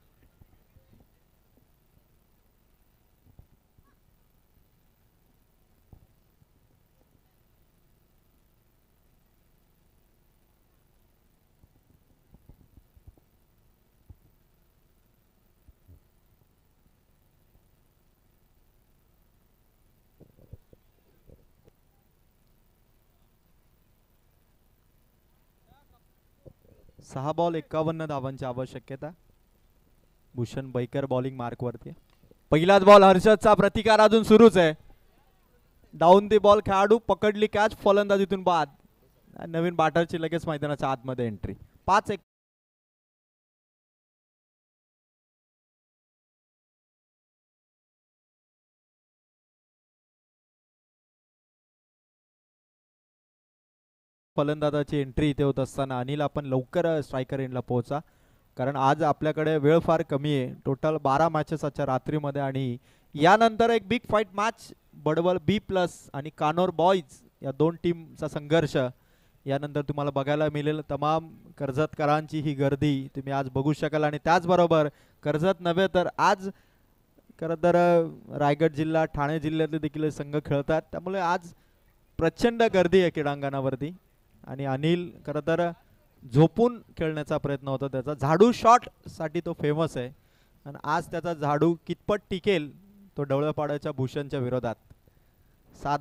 सहा बॉल 51 धावांची आवश्यकता. भूषण बैकर बॉलिंग मार्क वरती. पहिलाच बॉल हर्षदचा प्रतिकार अजून सुरूच आहे. डाऊन दी बॉल खेळाडू पकडली कॅच. फलंदाजीतून बाद. नवीन बॅटरची लगेच मैदानाच्या आतमध्ये एंट्री. 5-1. फलंदाजाची एंट्री इथे होत असताना अनिल आपण लवकर स्ट्रायकर एंडला पोहोचा, कारण आज आपल्याकडे वेळ फार कमी आहे. टोटल 12 मॅचेस आजच्या रात्रीमध्ये आणि यानंतर एक बिग फाईट मॅच बडवल B+ आणि कानोर बॉईज या दोन टीमचा संघर्ष यानंतर तुम्हाला बघायला मिळेल. तमाम कर्जतकरांची ही गर्दी तुम्ही आज बघू शकाल आणि त्याचबरोबर कर्जत नव्हे तर आज खरं तर रायगड जिल्हा ठाणे जिल्ह्यातले देखील संघ खेळतात, त्यामुळे आज प्रचंड गर्दी आहे क्रीडांगणावरती. आणि अनिल खरं तर झोपून खेळण्याचा प्रयत्न होता. त्याचा झाडू शॉट साठी तो फेमस आहे आणि आज त्याचा झाडू कितपत टिकेल तो डवळपाड्याच्या भूषणच्या विरोधात. 4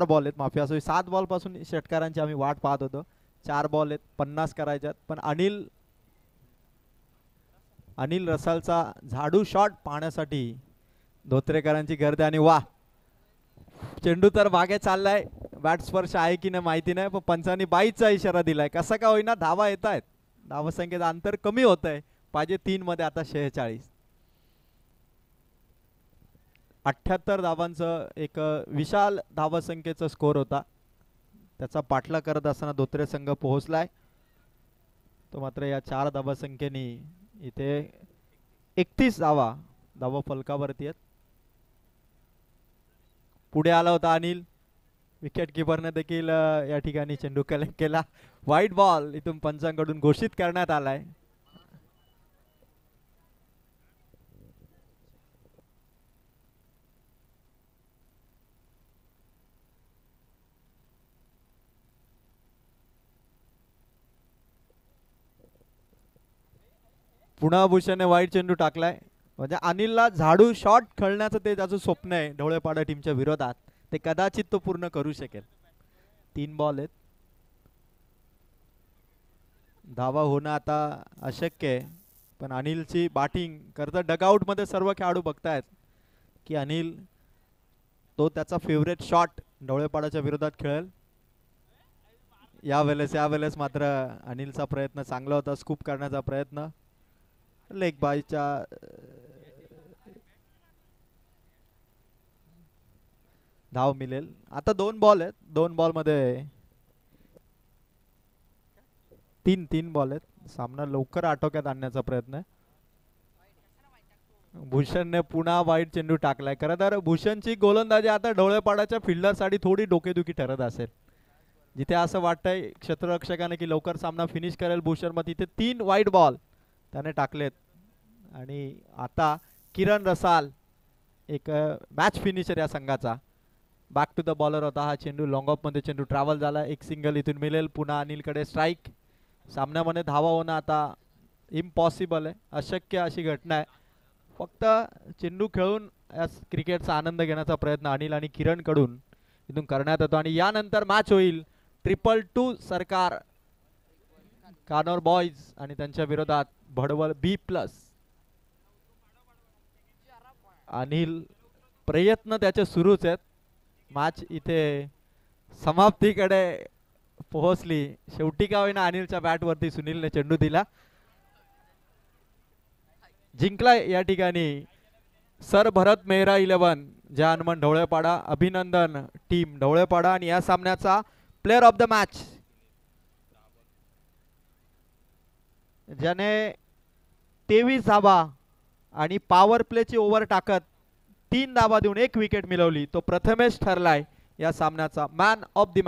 बॉल आहेत माफी असो. 7 बॉल पासून षटकारांची आम्ही वाट पाहत होतो. 4 बॉल आहेत 50 करायच्यात, पण अनिल रसालचा झाडू शॉट पाहण्यासाठी धोत्रेकरांची गर्दी. आणि वा, चेंडू तर मागे चाललाय. बॅट स्पर्श आहे की नाही माहिती नाही, पण पंचांनी बाईचा इशारा दिलाय. कसा का होईना धावा येत आहेत. धावसंख्येचं अंतर कमी होत आहे. पाहिजे 3 मध्ये आता 46. 78 धावांचं एक विशाल धावसंख्येचा स्कोर होता. त्याचा पाठला करत असताना धोत्रे संघ पोहोचलाय. तो मात्र या 4 धावसंख्येने इथे 31 धावा फलकावरती आहेत. पुढे आला होता अनिल. विकेट किपरने देखील या ठिकाणी चेंडू कलेक्ट केला. व्हाईट बॉल इथून पंचांकडून घोषित करण्यात आलाय. पुन्हा भूषणने वाईट चेंडू टाकलाय. म्हणजे अनिलला झाडू शॉट खेळण्याचं ते त्याचं स्वप्न आहे ढवळेपाडा टीमच्या विरोधात, ते कदाचित तो पूर्ण करू शकेल. 3 बॉल आहेत, धावा होणं आता अशक्य आहे. पण अनिलची बॅटिंग करता डगआउट मध्ये सर्व खेळाडू बघतायत की अनिल तो त्याचा फेवरेट शॉट ढवळेपाडाच्या विरोधात खेळेल. यावेळेस मात्र अनिलचा प्रयत्न चांगला होता, स्कूप करण्याचा प्रयत्न, लेग बायच्या धाव मिळेल. आता 2 बॉल आहेत, 2 बॉल मध्ये 3 बॉल आहेत. सामना लवकर आटोक्यात आणण्याचा प्रयत्न आहे. भूषणने पुन्हा वाईट चेंडू टाकलाय. खरं तर भूषणची गोलंदाजी आता ढवळेपाडाच्या फिल्डरसाठी थोडी डोकेदुखी ठरत असेल. जिथे असं वाटतंय क्षेत्ररक्षकाने की लवकर सामना फिनिश करेल भूषण, मग तिथे 3 वाईट बॉल त्याने टाकलेत. आणि आता किरण रसाल एक मॅच फिनिशर या संघाचा बॅक टू द बॉलर होता. हा चेंडू लॉंग ऑफ मध्ये चेंडू ट्रॅव्हल झाला. एक सिंगल इथून मिळेल. पुन्हा अनिलकडे स्ट्राईक. सामन्यामध्ये धावा होणं आता इम्पॉसिबल आहे, अशक्य अशी घटना आहे. फक्त चेंडू खेळून या क्रिकेटचा आनंद घेण्याचा प्रयत्न अनिल आणि किरण कडून इथून करण्यात येतो. आणि यानंतर मॅच होईल 222 सरकार कानोर बॉयज आणि त्यांच्या विरोधात भडवल B+. अनिल प्रयत्न त्याचे सुरूच आहेत. मॅच इथे समाप्तीकडे पोहोचली. शेवटी का होईना अनिलच्या बॅट वरती सुनीलने चेंडू दिला, जिंकला या ठिकाणी सर भरत मेहरा 11 जानमन ढवळेपाडा. अभिनंदन टीम ढवळेपाडा. आणि या सामन्याचा प्लेयर ऑफ द मॅच ज्याने 23 धावा आणि पॉवर प्लेची ओव्हर टाकत 3 धावा देऊन 1 विकेट मिळवली, तो प्रथमेश ठरलाय या सामन्याचा मॅन ऑफ द मॅच.